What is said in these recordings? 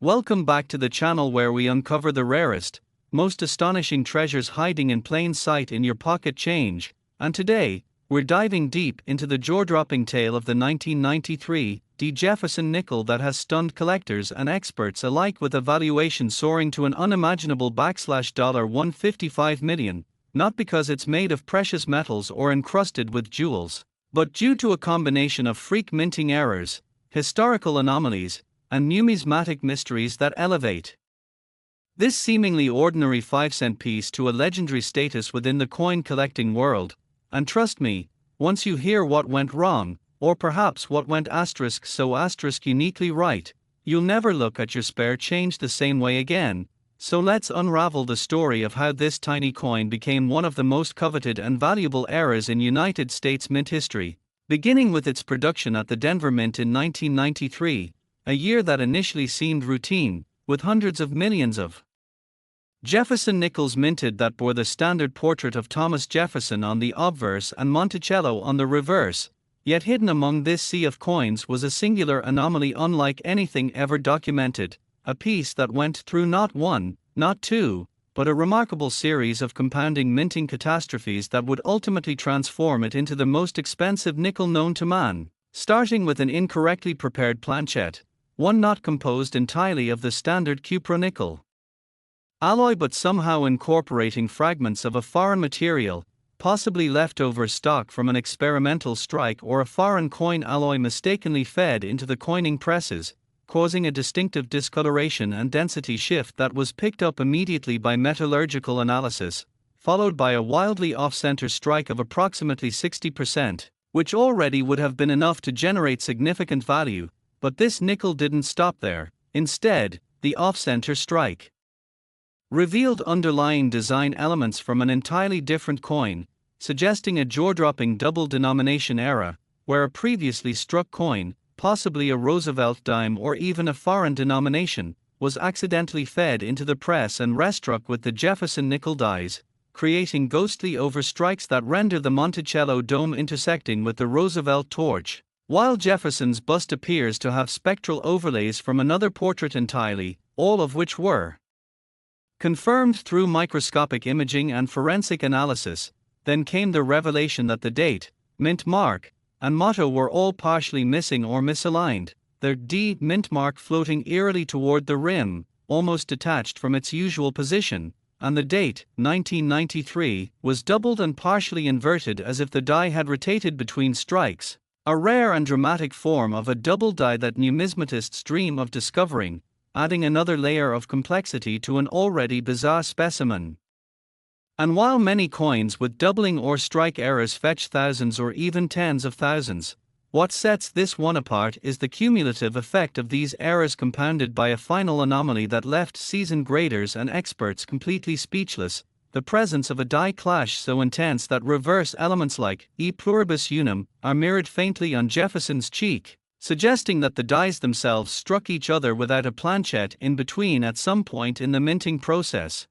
Welcome back to the channel where we uncover the rarest, most astonishing treasures hiding in plain sight in your pocket change, and today, we're diving deep into the jaw-dropping tale of the 1993 Jefferson nickel that has stunned collectors and experts alike, with a valuation soaring to an unimaginable $155 million, not because it's made of precious metals or encrusted with jewels, but due to a combination of freak minting errors, historical anomalies, and numismatic mysteries that elevate this seemingly ordinary 5-cent piece to a legendary status within the coin collecting world. And trust me, once you hear what went wrong, or perhaps what went ** uniquely right, you'll never look at your spare change the same way again. So let's unravel the story of how this tiny coin became one of the most coveted and valuable errors in United States mint history, beginning with its production at the Denver Mint in 1993. A year that initially seemed routine, with hundreds of millions of Jefferson nickels minted that bore the standard portrait of Thomas Jefferson on the obverse and Monticello on the reverse, yet hidden among this sea of coins was a singular anomaly unlike anything ever documented, a piece that went through not one, not two, but a remarkable series of compounding minting catastrophes that would ultimately transform it into the most expensive nickel known to man, starting with an incorrectly prepared planchet, one not composed entirely of the standard cupronickel alloy but somehow incorporating fragments of a foreign material, possibly leftover stock from an experimental strike or a foreign coin alloy mistakenly fed into the coining presses, causing a distinctive discoloration and density shift that was picked up immediately by metallurgical analysis, followed by a wildly off-center strike of approximately 60%, which already would have been enough to generate significant value. But this nickel didn't stop there. Instead, the off-center strike revealed underlying design elements from an entirely different coin, suggesting a jaw-dropping double denomination error, where a previously struck coin, possibly a Roosevelt dime or even a foreign denomination, was accidentally fed into the press and restruck with the Jefferson nickel dies, creating ghostly overstrikes that render the Monticello dome intersecting with the Roosevelt torch, while Jefferson's bust appears to have spectral overlays from another portrait entirely, all of which were confirmed through microscopic imaging and forensic analysis. Then came the revelation that the date, mint mark, and motto were all partially missing or misaligned, the D mint mark floating eerily toward the rim, almost detached from its usual position, and the date, 1993, was doubled and partially inverted as if the die had rotated between strikes. A rare and dramatic form of a double die that numismatists dream of discovering, adding another layer of complexity to an already bizarre specimen. And while many coins with doubling or strike errors fetch thousands or even tens of thousands, what sets this one apart is the cumulative effect of these errors compounded by a final anomaly that left seasoned graders and experts completely speechless: the presence of a die clash so intense that reverse elements like E pluribus unum are mirrored faintly on Jefferson's cheek, suggesting that the dies themselves struck each other without a planchet in between at some point in the minting process,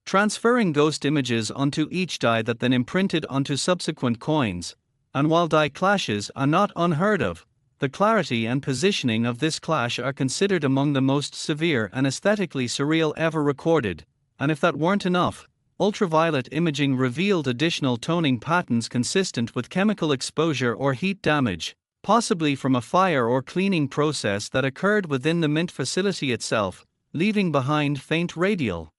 transferring ghost images onto each die that then imprinted onto subsequent coins. And while die clashes are not unheard of, the clarity and positioning of this clash are considered among the most severe and aesthetically surreal ever recorded. And if that weren't enough, ultraviolet imaging revealed additional toning patterns consistent with chemical exposure or heat damage, possibly from a fire or cleaning process that occurred within the mint facility itself, leaving behind faint radial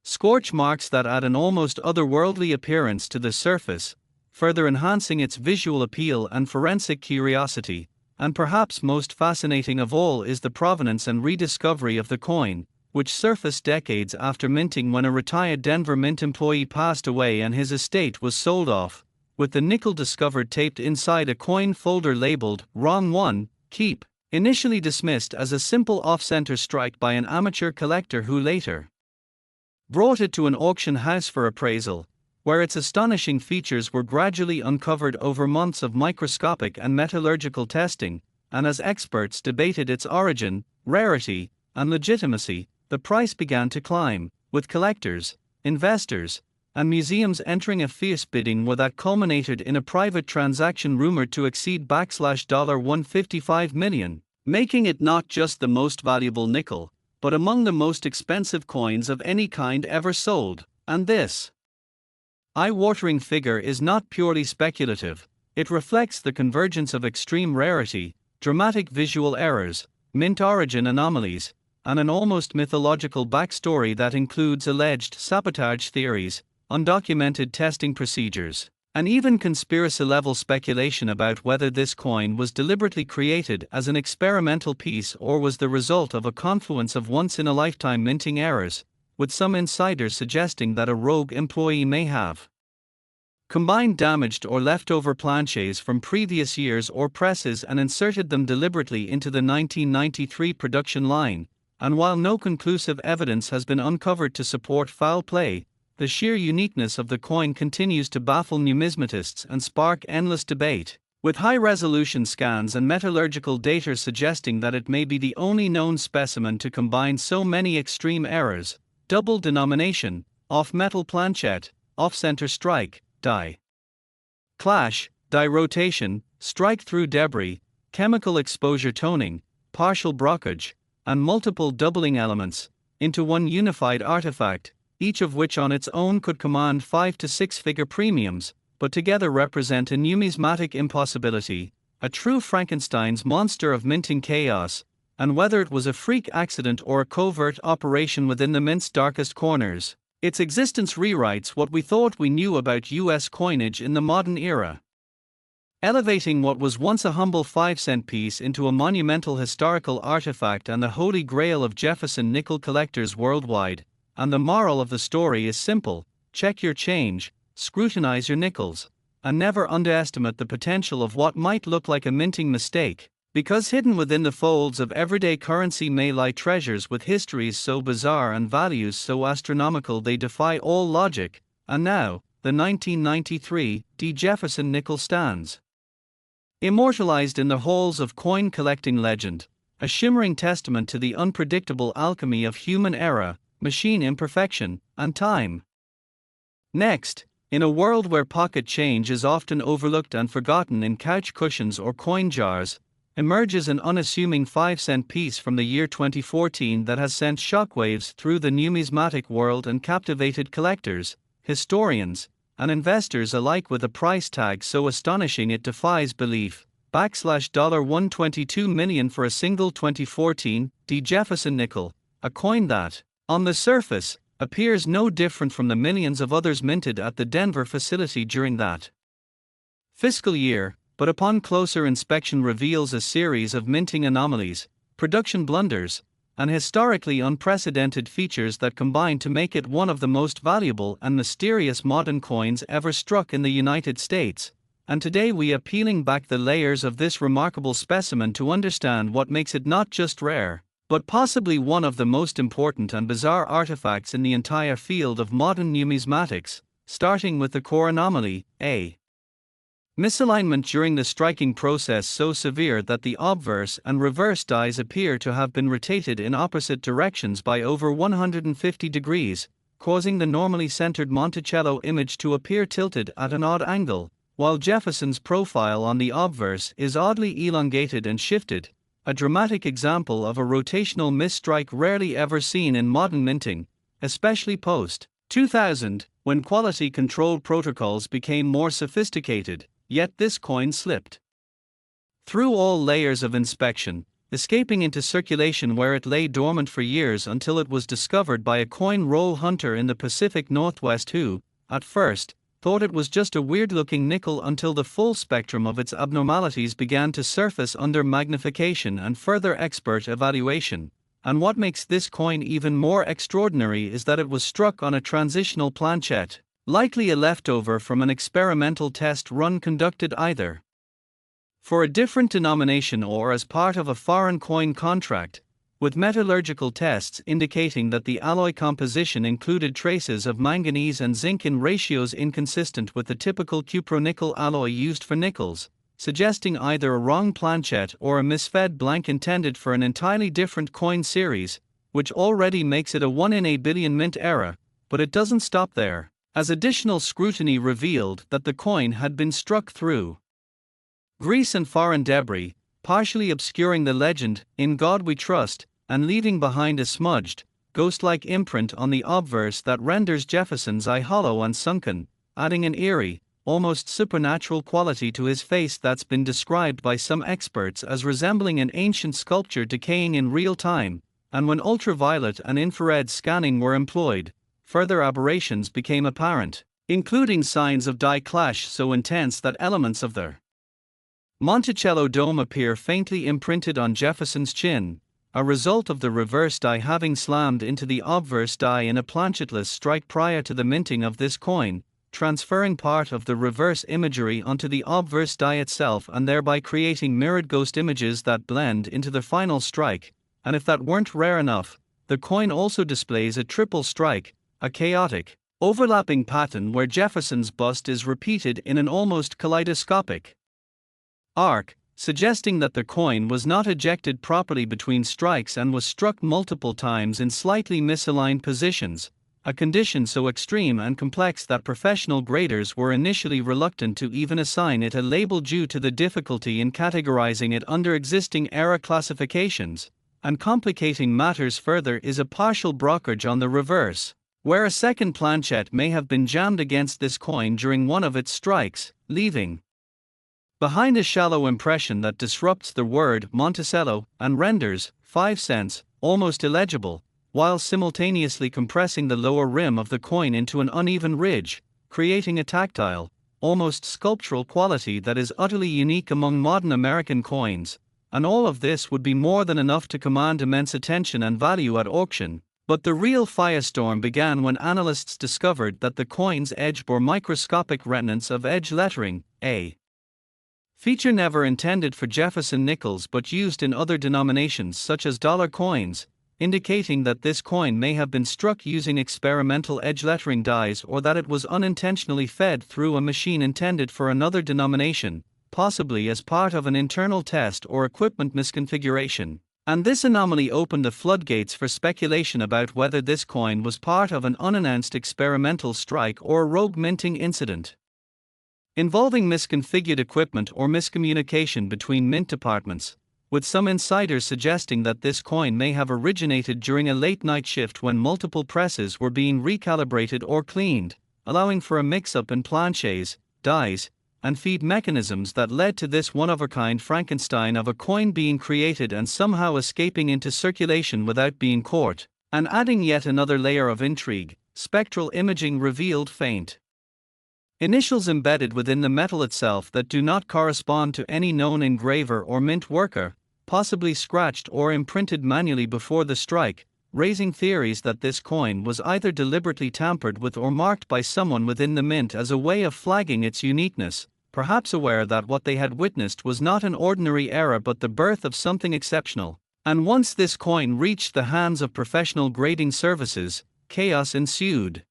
scorch marks that add an almost otherworldly appearance to the surface, further enhancing its visual appeal and forensic curiosity. And perhaps most fascinating of all is the provenance and rediscovery of the coin, which surfaced decades after minting when a retired Denver Mint employee passed away and his estate was sold off, with the nickel discovered taped inside a coin folder labeled "Wrong One, Keep," initially dismissed as a simple off-center strike by an amateur collector who later brought it to an auction house for appraisal, where its astonishing features were gradually uncovered over months of microscopic and metallurgical testing. And as experts debated its origin, rarity, and legitimacy, the price began to climb, with collectors, investors, and museums entering a fierce bidding war that culminated in a private transaction rumored to exceed $155 million. making it not just the most valuable nickel, but among the most expensive coins of any kind ever sold. And this eye-watering figure is not purely speculative. It reflects the convergence of extreme rarity, dramatic visual errors, mint origin anomalies, and an almost mythological backstory that includes alleged sabotage theories, undocumented testing procedures, and even conspiracy-level speculation about whether this coin was deliberately created as an experimental piece or was the result of a confluence of once-in-a-lifetime minting errors, with some insiders suggesting that a rogue employee may have combined damaged or leftover planchets from previous years or presses and inserted them deliberately into the 1993 production line. And while no conclusive evidence has been uncovered to support foul play, the sheer uniqueness of the coin continues to baffle numismatists and spark endless debate, with high-resolution scans and metallurgical data suggesting that it may be the only known specimen to combine so many extreme errors: double denomination, off-metal planchet, off-center strike, die clash, die rotation, strike-through debris, chemical exposure toning, partial blockage, and multiple doubling elements, into one unified artifact, each of which on its own could command 5 to 6-figure premiums, but together represent a numismatic impossibility, a true Frankenstein's monster of minting chaos. And whether it was a freak accident or a covert operation within the mint's darkest corners, its existence rewrites what we thought we knew about US coinage in the modern era, elevating what was once a humble 5-cent piece into a monumental historical artifact and the holy grail of Jefferson nickel collectors worldwide. And the moral of the story is simple: check your change, scrutinize your nickels, and never underestimate the potential of what might look like a minting mistake, because hidden within the folds of everyday currency may lie treasures with histories so bizarre and values so astronomical they defy all logic. And now, the 1993 Jefferson nickel stands immortalized in the halls of coin collecting legend, a shimmering testament to the unpredictable alchemy of human error, machine imperfection, and time. Next, in a world where pocket change is often overlooked and forgotten in couch cushions or coin jars, emerges an unassuming 5-cent piece from the year 2014 that has sent shockwaves through the numismatic world and captivated collectors, historians, and investors alike with a price tag so astonishing it defies belief. $122 million for a single 2014 Jefferson nickel, a coin that, on the surface, appears no different from the millions of others minted at the Denver facility during that fiscal year, but upon closer inspection reveals a series of minting anomalies, production blunders, and historically unprecedented features that combine to make it one of the most valuable and mysterious modern coins ever struck in the United States. And today we are peeling back the layers of this remarkable specimen to understand what makes it not just rare, but possibly one of the most important and bizarre artifacts in the entire field of modern numismatics, starting with the core anomaly, a misalignment during the striking process so severe that the obverse and reverse dies appear to have been rotated in opposite directions by over 150 degrees, causing the normally centered Monticello image to appear tilted at an odd angle, while Jefferson's profile on the obverse is oddly elongated and shifted, a dramatic example of a rotational misstrike rarely ever seen in modern minting, especially post-2000, when quality control protocols became more sophisticated. Yet this coin slipped through all layers of inspection, escaping into circulation where it lay dormant for years until it was discovered by a coin roll hunter in the Pacific Northwest who, at first, thought it was just a weird-looking nickel until the full spectrum of its abnormalities began to surface under magnification and further expert evaluation. And what makes this coin even more extraordinary is that it was struck on a transitional planchet, likely a leftover from an experimental test run conducted either for a different denomination or as part of a foreign coin contract, with metallurgical tests indicating that the alloy composition included traces of manganese and zinc in ratios inconsistent with the typical cupronickel alloy used for nickels, suggesting either a wrong planchet or a misfed blank intended for an entirely different coin series, which already makes it a 1 in a billion mint error. But it doesn't stop there, as additional scrutiny revealed that the coin had been struck through grease and foreign debris, partially obscuring the legend, "In God We Trust," and leaving behind a smudged, ghost-like imprint on the obverse that renders Jefferson's eye hollow and sunken, adding an eerie, almost supernatural quality to his face that's been described by some experts as resembling an ancient sculpture decaying in real time. And when ultraviolet and infrared scanning were employed, further aberrations became apparent, including signs of dye clash so intense that elements of the Monticello dome appear faintly imprinted on Jefferson's chin, a result of the reverse die having slammed into the obverse die in a planchetless strike prior to the minting of this coin, transferring part of the reverse imagery onto the obverse die itself and thereby creating mirrored ghost images that blend into the final strike. And if that weren't rare enough, the coin also displays a triple strike, a chaotic, overlapping pattern where Jefferson's bust is repeated in an almost kaleidoscopic arc, suggesting that the coin was not ejected properly between strikes and was struck multiple times in slightly misaligned positions, a condition so extreme and complex that professional graders were initially reluctant to even assign it a label due to the difficulty in categorizing it under existing era classifications. And complicating matters further is a partial blockage on the reverse, where a second planchette may have been jammed against this coin during one of its strikes, leaving behind a shallow impression that disrupts the word Monticello and renders 5 cents almost illegible, while simultaneously compressing the lower rim of the coin into an uneven ridge, creating a tactile, almost sculptural quality that is utterly unique among modern American coins. And all of this would be more than enough to command immense attention and value at auction. But the real firestorm began when analysts discovered that the coin's edge bore microscopic remnants of edge lettering, a feature never intended for Jefferson nickels but used in other denominations such as dollar coins, indicating that this coin may have been struck using experimental edge lettering dies or that it was unintentionally fed through a machine intended for another denomination, possibly as part of an internal test or equipment misconfiguration. And this anomaly opened the floodgates for speculation about whether this coin was part of an unannounced experimental strike or a rogue minting incident involving misconfigured equipment or miscommunication between mint departments, with some insiders suggesting that this coin may have originated during a late-night shift when multiple presses were being recalibrated or cleaned, allowing for a mix-up in planchets, dies, and feed mechanisms that led to this one-of-a-kind Frankenstein of a coin being created and somehow escaping into circulation without being caught. And adding yet another layer of intrigue, spectral imaging revealed faint initials embedded within the metal itself that do not correspond to any known engraver or mint worker, possibly scratched or imprinted manually before the strike, raising theories that this coin was either deliberately tampered with or marked by someone within the mint as a way of flagging its uniqueness, perhaps aware that what they had witnessed was not an ordinary error but the birth of something exceptional. And once this coin reached the hands of professional grading services, chaos ensued,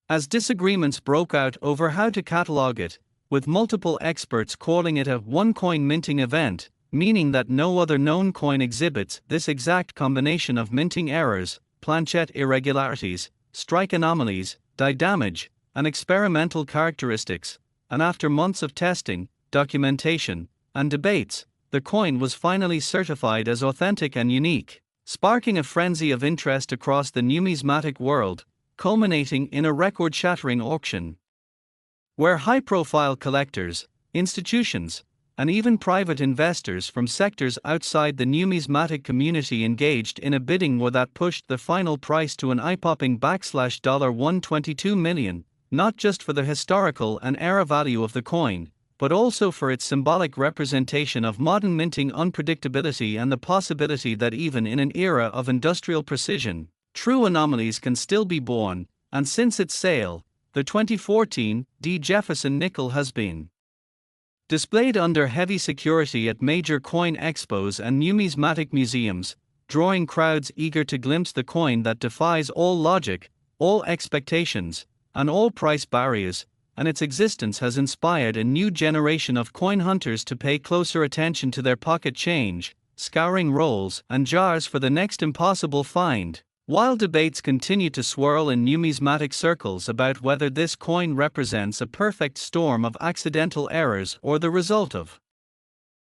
as disagreements broke out over how to catalog it, with multiple experts calling it a one-coin minting event, meaning that no other known coin exhibits this exact combination of minting errors, planchette irregularities, strike anomalies, die damage, and experimental characteristics. And after months of testing, documentation, and debates, the coin was finally certified as authentic and unique, sparking a frenzy of interest across the numismatic world, culminating in a record-shattering auction, where high-profile collectors, institutions, and even private investors from sectors outside the numismatic community engaged in a bidding war that pushed the final price to an eye-popping $122 million, not just for the historical and era value of the coin, but also for its symbolic representation of modern minting unpredictability and the possibility that even in an era of industrial precision, true anomalies can still be born. And since its sale, the 2014 D. Jefferson nickel has been displayed under heavy security at major coin expos and numismatic museums, drawing crowds eager to glimpse the coin that defies all logic, all expectations, and all price barriers. And its existence has inspired a new generation of coin hunters to pay closer attention to their pocket change, scouring rolls and jars for the next impossible find. While debates continue to swirl in numismatic circles about whether this coin represents a perfect storm of accidental errors or the result of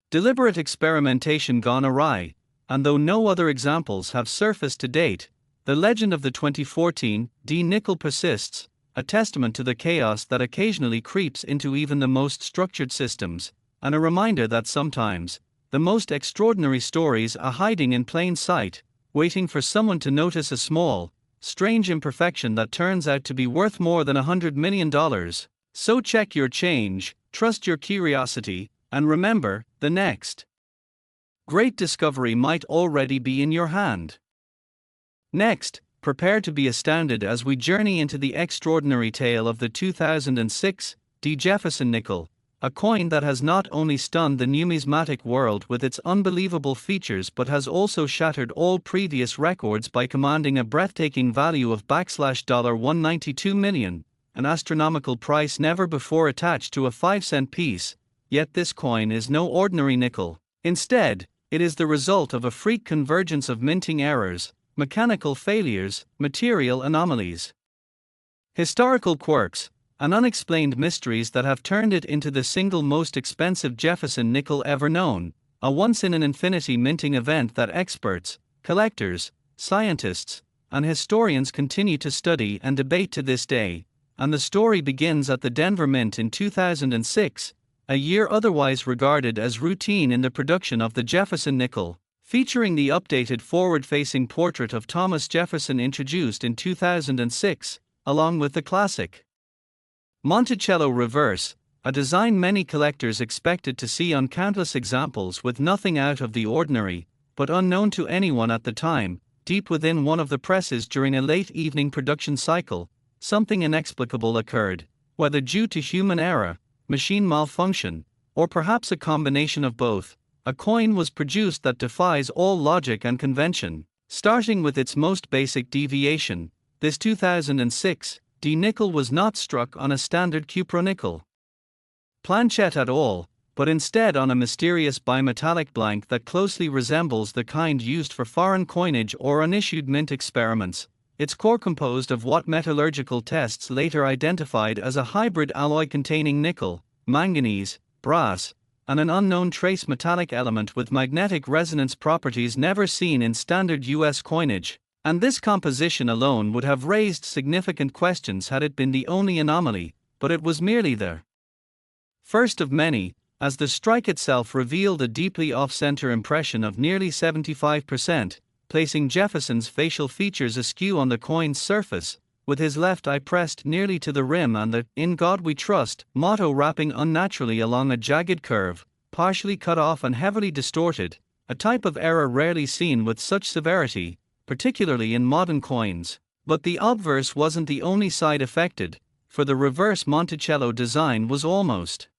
Deliberate experimentation gone awry, and though no other examples have surfaced to date, the legend of the 2014 D nickel persists, a testament to the chaos that occasionally creeps into even the most structured systems, and a reminder that sometimes, the most extraordinary stories are hiding in plain sight, waiting for someone to notice a small, strange imperfection that turns out to be worth more than $100 million. So check your change, trust your curiosity, and remember, the next great discovery might already be in your hand. Next, prepare to be astounded as we journey into the extraordinary tale of the 2006 D. Jefferson nickel, a coin that has not only stunned the numismatic world with its unbelievable features but has also shattered all previous records by commanding a breathtaking value of $192 million, an astronomical price never before attached to a 5-cent piece. Yet this coin is no ordinary nickel. Instead, it is the result of a freak convergence of minting errors, mechanical failures, material anomalies, historical quirks, and unexplained mysteries that have turned it into the single most expensive Jefferson nickel ever known, a once-in-an-infinity minting event that experts, collectors, scientists, and historians continue to study and debate to this day. And the story begins at the Denver Mint in 2006, a year otherwise regarded as routine in the production of the Jefferson nickel, featuring the updated forward-facing portrait of Thomas Jefferson introduced in 2006, along with the classic Monticello reverse, a design many collectors expected to see on countless examples with nothing out of the ordinary, but unknown to anyone at the time. Deep within one of the presses during a late evening production cycle, something inexplicable occurred, whether due to human error, machine malfunction, or perhaps a combination of both. A coin was produced that defies all logic and convention. Starting with its most basic deviation, this 2006 D nickel was not struck on a standard cupronickel planchet at all, but instead on a mysterious bimetallic blank that closely resembles the kind used for foreign coinage or unissued mint experiments. Its core composed of what metallurgical tests later identified as a hybrid alloy containing nickel, manganese, brass, and an unknown trace metallic element with magnetic resonance properties never seen in standard US coinage, and this composition alone would have raised significant questions had it been the only anomaly, but it was merely the first of many, as the strike itself revealed a deeply off-center impression of nearly 75%, placing Jefferson's facial features askew on the coin's surface, with his left eye pressed nearly to the rim and the "In God We Trust" motto wrapping unnaturally along a jagged curve, partially cut off and heavily distorted, a type of error rarely seen with such severity, particularly in modern coins. But the obverse wasn't the only side affected, for the reverse Monticello design was almost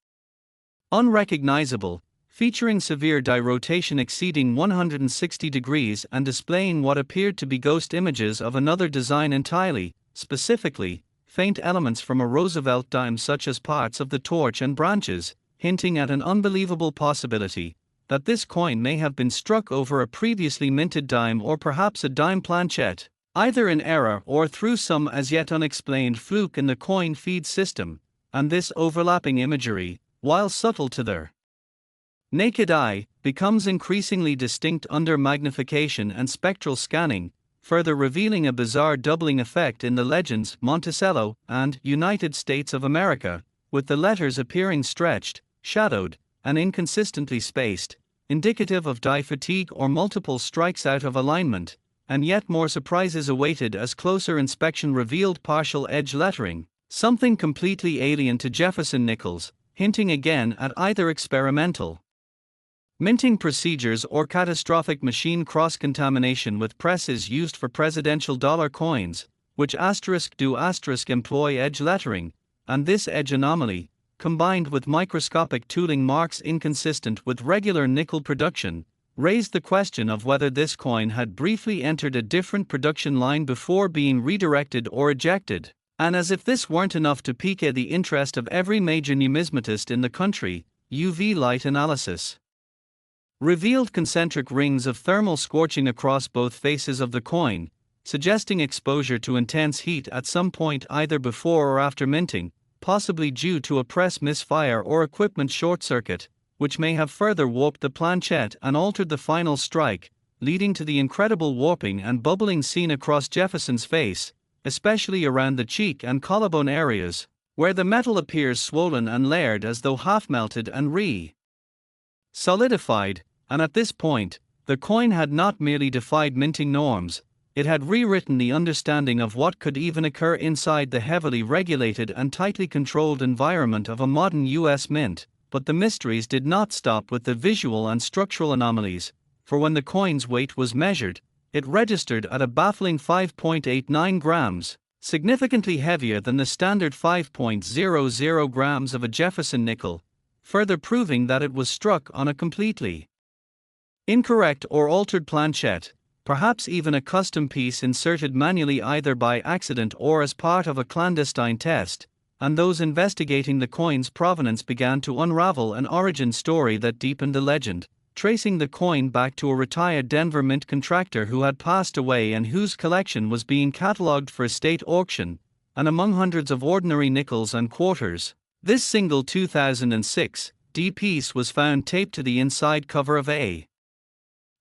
unrecognizable, featuring severe die rotation exceeding 160 degrees and displaying what appeared to be ghost images of another design entirely, specifically, faint elements from a Roosevelt dime such as parts of the torch and branches, hinting at an unbelievable possibility that this coin may have been struck over a previously minted dime or perhaps a dime planchet, either in error or through some as yet unexplained fluke in the coin feed system. And this overlapping imagery, while subtle to the naked eye, becomes increasingly distinct under magnification and spectral scanning, further revealing a bizarre doubling effect in the legends Monticello and United States of America, with the letters appearing stretched, shadowed, and inconsistently spaced, indicative of die fatigue or multiple strikes out of alignment. And yet more surprises awaited as closer inspection revealed partial edge lettering, something completely alien to Jefferson nickels, hinting again at either experimental minting procedures or catastrophic machine cross-contamination with presses used for presidential dollar coins, which do employ edge lettering, and this edge anomaly, combined with microscopic tooling marks inconsistent with regular nickel production, raised the question of whether this coin had briefly entered a different production line before being redirected or ejected. And as if this weren't enough to pique the interest of every major numismatist in the country, UV light analysis revealed concentric rings of thermal scorching across both faces of the coin, suggesting exposure to intense heat at some point either before or after minting, possibly due to a press misfire or equipment short circuit. which may have further warped the planchette and altered the final strike, leading to the incredible warping and bubbling seen across Jefferson's face, especially around the cheek and collarbone areas, where the metal appears swollen and layered as though half-melted and solidified, and at this point, the coin had not merely defied minting norms, it had rewritten the understanding of what could even occur inside the heavily regulated and tightly controlled environment of a modern US mint. But the mysteries did not stop with the visual and structural anomalies, for when the coin's weight was measured, it registered at a baffling 5.89 grams, significantly heavier than the standard 5.00 grams of a Jefferson nickel, further proving that it was struck on a completely incorrect or altered planchette, perhaps even a custom piece inserted manually either by accident or as part of a clandestine test. And those investigating the coin's provenance began to unravel an origin story that deepened the legend, tracing the coin back to a retired Denver mint contractor who had passed away and whose collection was being catalogued for estate auction, and among hundreds of ordinary nickels and quarters, this single 2006 D piece was found taped to the inside cover of a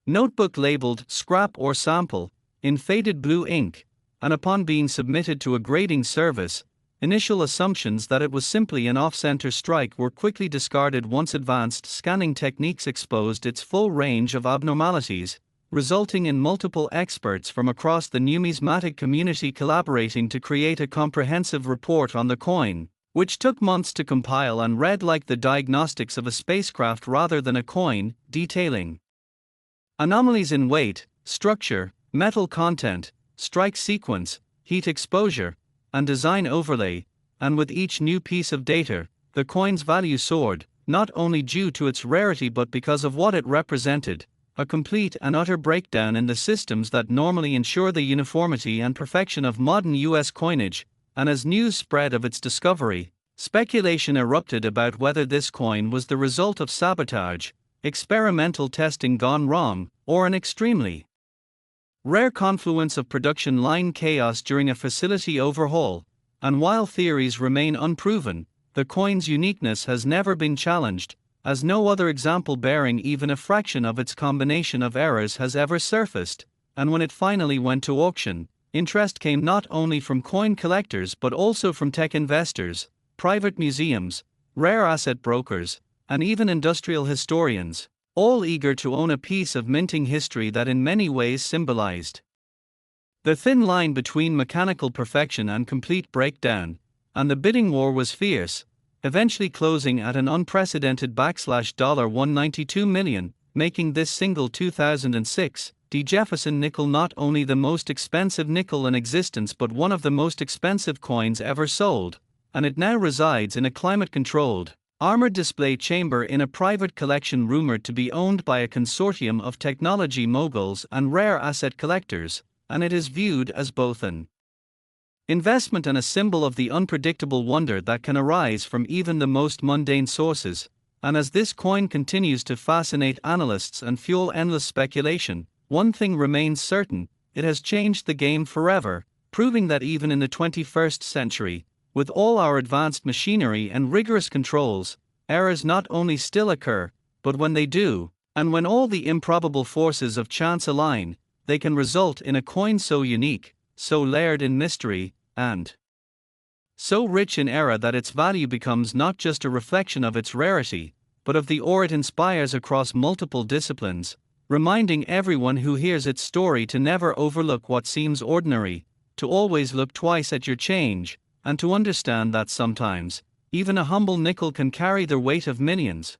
notebook labeled "Scrap or Sample" in faded blue ink, and upon being submitted to a grading service, initial assumptions that it was simply an off-center strike were quickly discarded once advanced scanning techniques exposed its full range of abnormalities, resulting in multiple experts from across the numismatic community collaborating to create a comprehensive report on the coin, which took months to compile and read like the diagnostics of a spacecraft rather than a coin, detailing anomalies in weight, structure, metal content, strike sequence, heat exposure, and design overlay, and with each new piece of data, the coin's value soared, not only due to its rarity but because of what it represented, a complete and utter breakdown in the systems that normally ensure the uniformity and perfection of modern US coinage, and as news spread of its discovery, speculation erupted about whether this coin was the result of sabotage, experimental testing gone wrong, or an extremely rare confluence of production line chaos during a facility overhaul, and while theories remain unproven, the coin's uniqueness has never been challenged, as no other example bearing even a fraction of its combination of errors has ever surfaced, and when it finally went to auction, interest came not only from coin collectors but also from tech investors, private museums, rare asset brokers, and even industrial historians, all eager to own a piece of minting history that in many ways symbolized the thin line between mechanical perfection and complete breakdown, and the bidding war was fierce, eventually closing at an unprecedented $192 million, making this single 2006 D. Jefferson nickel not only the most expensive nickel in existence but one of the most expensive coins ever sold, and it now resides in a climate-controlled, armored display chamber in a private collection rumored to be owned by a consortium of technology moguls and rare asset collectors, and it is viewed as both an investment and a symbol of the unpredictable wonder that can arise from even the most mundane sources. And as this coin continues to fascinate analysts and fuel endless speculation, one thing remains certain: it has changed the game forever, proving that even in the 21st century, with all our advanced machinery and rigorous controls, errors not only still occur, but when they do, and when all the improbable forces of chance align, they can result in a coin so unique, so layered in mystery, and so rich in error that its value becomes not just a reflection of its rarity, but of the awe it inspires across multiple disciplines, reminding everyone who hears its story to never overlook what seems ordinary, to always look twice at your change, and to understand that sometimes, even a humble nickel can carry the weight of millions.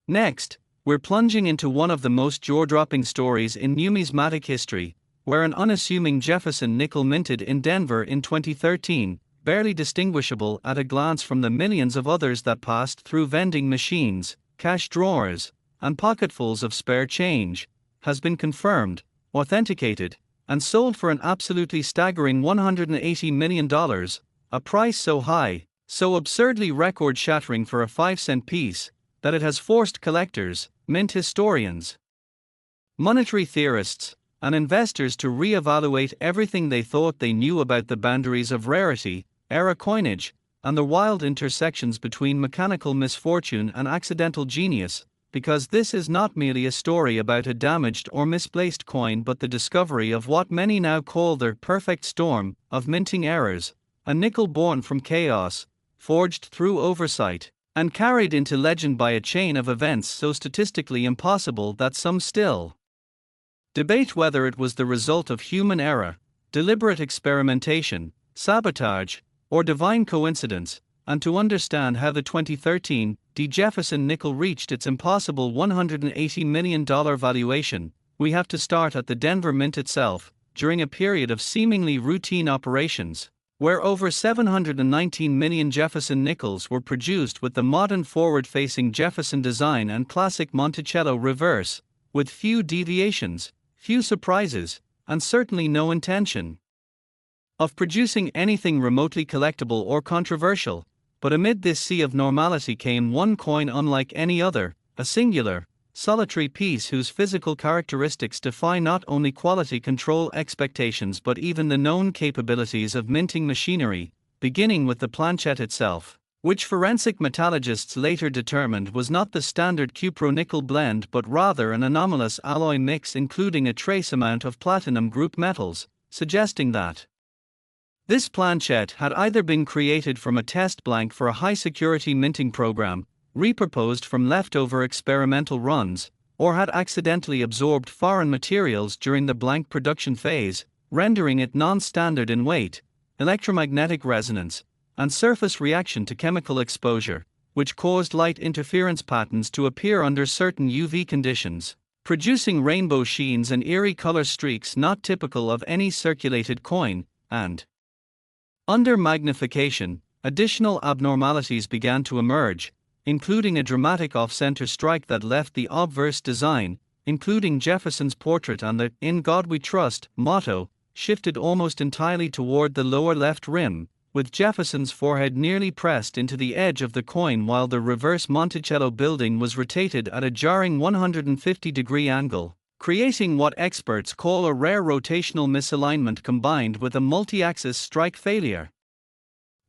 Next, we're plunging into one of the most jaw-dropping stories in numismatic history, where an unassuming Jefferson nickel minted in Denver in 2013, barely distinguishable at a glance from the millions of others that passed through vending machines, cash drawers, and pocketfuls of spare change, has been confirmed, authenticated, and sold for an absolutely staggering $180 million, a price so high, so absurdly record-shattering for a 5-cent piece, that it has forced collectors, mint historians, monetary theorists, and investors to re-evaluate everything they thought they knew about the boundaries of rarity, era coinage, and the wild intersections between mechanical misfortune and accidental genius, because this is not merely a story about a damaged or misplaced coin but the discovery of what many now call the perfect storm of minting errors, a nickel born from chaos, forged through oversight, and carried into legend by a chain of events so statistically impossible that some still debate whether it was the result of human error, deliberate experimentation, sabotage, or divine coincidence. And to understand how the 2013 Jefferson nickel reached its impossible $180 million valuation, we have to start at the Denver Mint itself, during a period of seemingly routine operations, where over 719 million Jefferson nickels were produced with the modern forward-facing Jefferson design and classic Monticello reverse, with few deviations, few surprises, and certainly no intention of producing anything remotely collectible or controversial. But amid this sea of normality came one coin unlike any other, a singular, solitary piece whose physical characteristics defy not only quality control expectations but even the known capabilities of minting machinery, beginning with the planchette itself, which forensic metallurgists later determined was not the standard cupro-nickel blend but rather an anomalous alloy mix including a trace amount of platinum group metals, suggesting that this planchette had either been created from a test blank for a high-security minting program, repurposed from leftover experimental runs, or had accidentally absorbed foreign materials during the blank production phase, rendering it non-standard in weight, electromagnetic resonance, and surface reaction to chemical exposure, which caused light interference patterns to appear under certain UV conditions, producing rainbow sheens and eerie color streaks not typical of any circulated coin, and under magnification, additional abnormalities began to emerge, including a dramatic off-center strike that left the obverse design, including Jefferson's portrait and the "In God We Trust" motto, shifted almost entirely toward the lower left rim, with Jefferson's forehead nearly pressed into the edge of the coin while the reverse Monticello building was rotated at a jarring 150-degree angle, creating what experts call a rare rotational misalignment combined with a multi-axis strike failure.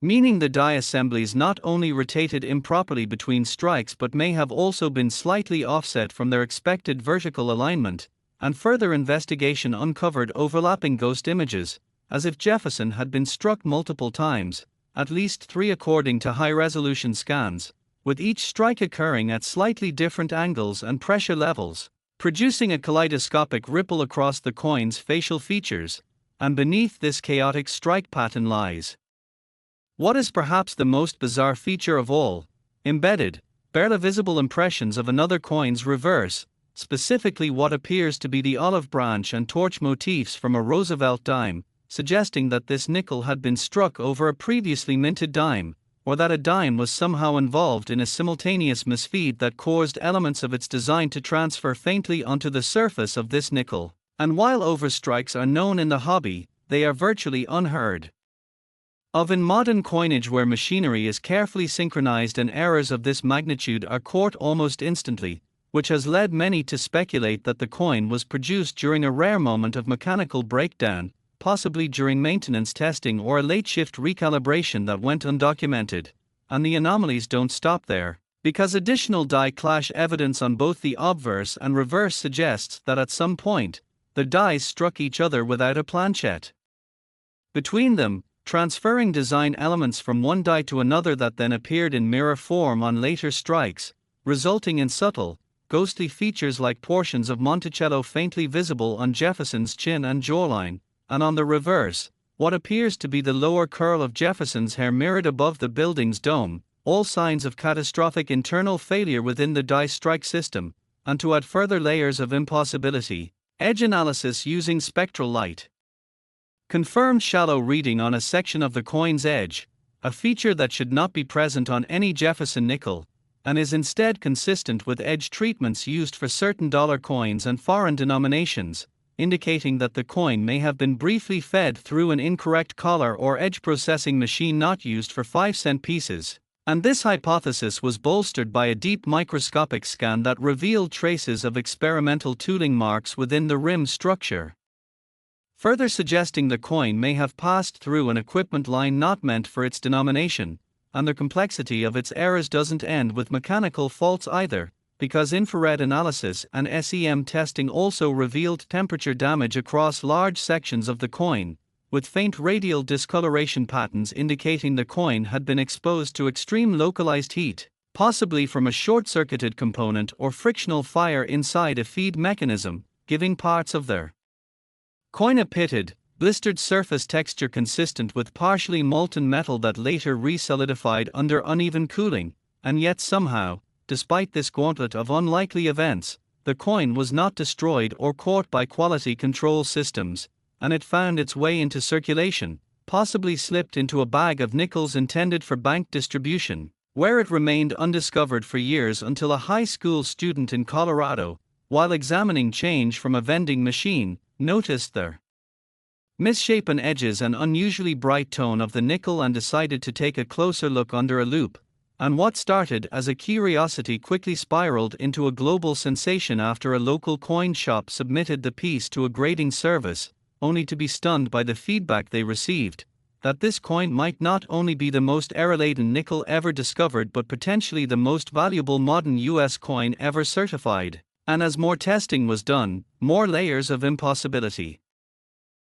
Meaning the die assemblies not only rotated improperly between strikes but may have also been slightly offset from their expected vertical alignment, and further investigation uncovered overlapping ghost images, as if Jefferson had been struck multiple times, at least 3 according to high-resolution scans, with each strike occurring at slightly different angles and pressure levels, producing a kaleidoscopic ripple across the coin's facial features, and beneath this chaotic strike pattern lies what is perhaps the most bizarre feature of all: embedded, barely visible impressions of another coin's reverse, specifically what appears to be the olive branch and torch motifs from a Roosevelt dime, suggesting that this nickel had been struck over a previously minted dime, or that a dime was somehow involved in a simultaneous misfeed that caused elements of its design to transfer faintly onto the surface of this nickel. And while overstrikes are known in the hobby, they are virtually unheard of in modern coinage where machinery is carefully synchronized and errors of this magnitude are caught almost instantly, which has led many to speculate that the coin was produced during a rare moment of mechanical breakdown, possibly during maintenance testing or a late-shift recalibration that went undocumented. And the anomalies don't stop there, because additional die clash evidence on both the obverse and reverse suggests that at some point, the dies struck each other without a planchette between them, transferring design elements from one die to another that then appeared in mirror form on later strikes, resulting in subtle, ghostly features like portions of Monticello faintly visible on Jefferson's chin and jawline, and on the reverse, what appears to be the lower curl of Jefferson's hair mirrored above the building's dome, all signs of catastrophic internal failure within the die strike system. And to add further layers of impossibility, edge analysis using spectral light confirmed shallow reading on a section of the coin's edge, a feature that should not be present on any Jefferson nickel, and is instead consistent with edge treatments used for certain dollar coins and foreign denominations, indicating that the coin may have been briefly fed through an incorrect collar or edge processing machine not used for 5-cent pieces. And this hypothesis was bolstered by a deep microscopic scan that revealed traces of experimental tooling marks within the rim structure, further suggesting the coin may have passed through an equipment line not meant for its denomination. and the complexity of its errors doesn't end with mechanical faults either, because infrared analysis and SEM testing also revealed temperature damage across large sections of the coin, with faint radial discoloration patterns indicating the coin had been exposed to extreme localized heat, possibly from a short-circuited component or frictional fire inside a feed mechanism, giving parts of their coin a pitted, blistered surface texture consistent with partially molten metal that later re-solidified under uneven cooling, and yet somehow, despite this gauntlet of unlikely events, the coin was not destroyed or caught by quality control systems, and it found its way into circulation, possibly slipped into a bag of nickels intended for bank distribution, where it remained undiscovered for years until a high school student in Colorado, while examining change from a vending machine, noticed the misshapen edges and unusually bright tone of the nickel and decided to take a closer look under a loupe. And what started as a curiosity quickly spiraled into a global sensation after a local coin shop submitted the piece to a grading service, only to be stunned by the feedback they received, that this coin might not only be the most error-laden nickel ever discovered but potentially the most valuable modern US coin ever certified. And as more testing was done, more layers of impossibility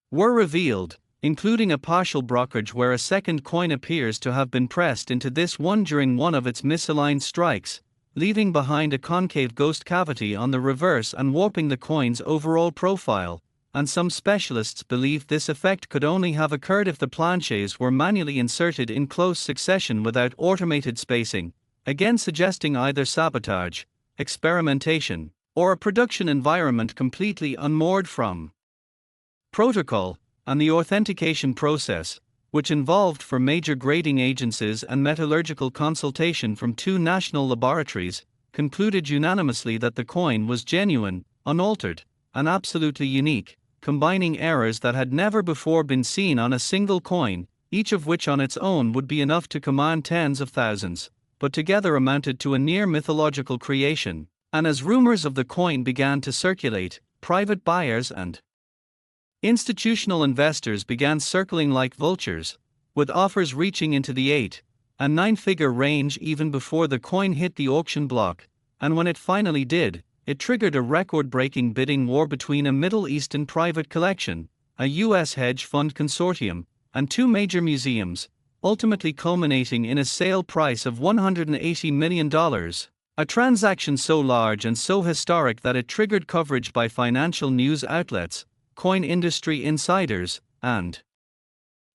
were revealed, including a partial blockage where a second coin appears to have been pressed into this one during one of its misaligned strikes, leaving behind a concave ghost cavity on the reverse and warping the coin's overall profile, and some specialists believe this effect could only have occurred if the planches were manually inserted in close succession without automated spacing, again suggesting either sabotage, experimentation, or a production environment completely unmoored from protocol, and the authentication process, which involved for major grading agencies and metallurgical consultation from 2 national laboratories, concluded unanimously that the coin was genuine, unaltered, and absolutely unique, combining errors that had never before been seen on a single coin, each of which on its own would be enough to command tens of thousands, but together amounted to a near mythological creation. And as rumors of the coin began to circulate, private buyers and institutional investors began circling like vultures, with offers reaching into the 8 and 9-figure range even before the coin hit the auction block, and when it finally did, it triggered a record-breaking bidding war between a Middle Eastern private collection, a US hedge fund consortium, and 2 major museums, ultimately culminating in a sale price of $180 million. A transaction so large and so historic that it triggered coverage by financial news outlets, coin industry insiders, and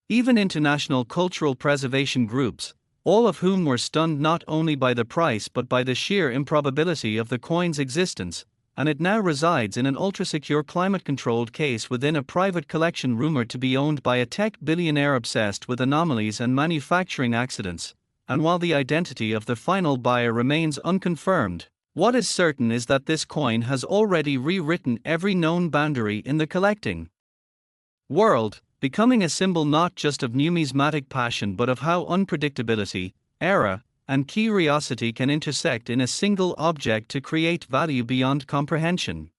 even international cultural preservation groups, all of whom were stunned not only by the price but by the sheer improbability of the coin's existence, and it now resides in an ultra-secure climate-controlled case within a private collection rumored to be owned by a tech billionaire obsessed with anomalies and manufacturing accidents. And while the identity of the final buyer remains unconfirmed, what is certain is that this coin has already rewritten every known boundary in the collecting world, becoming a symbol not just of numismatic passion but of how unpredictability, error, and curiosity can intersect in a single object to create value beyond comprehension.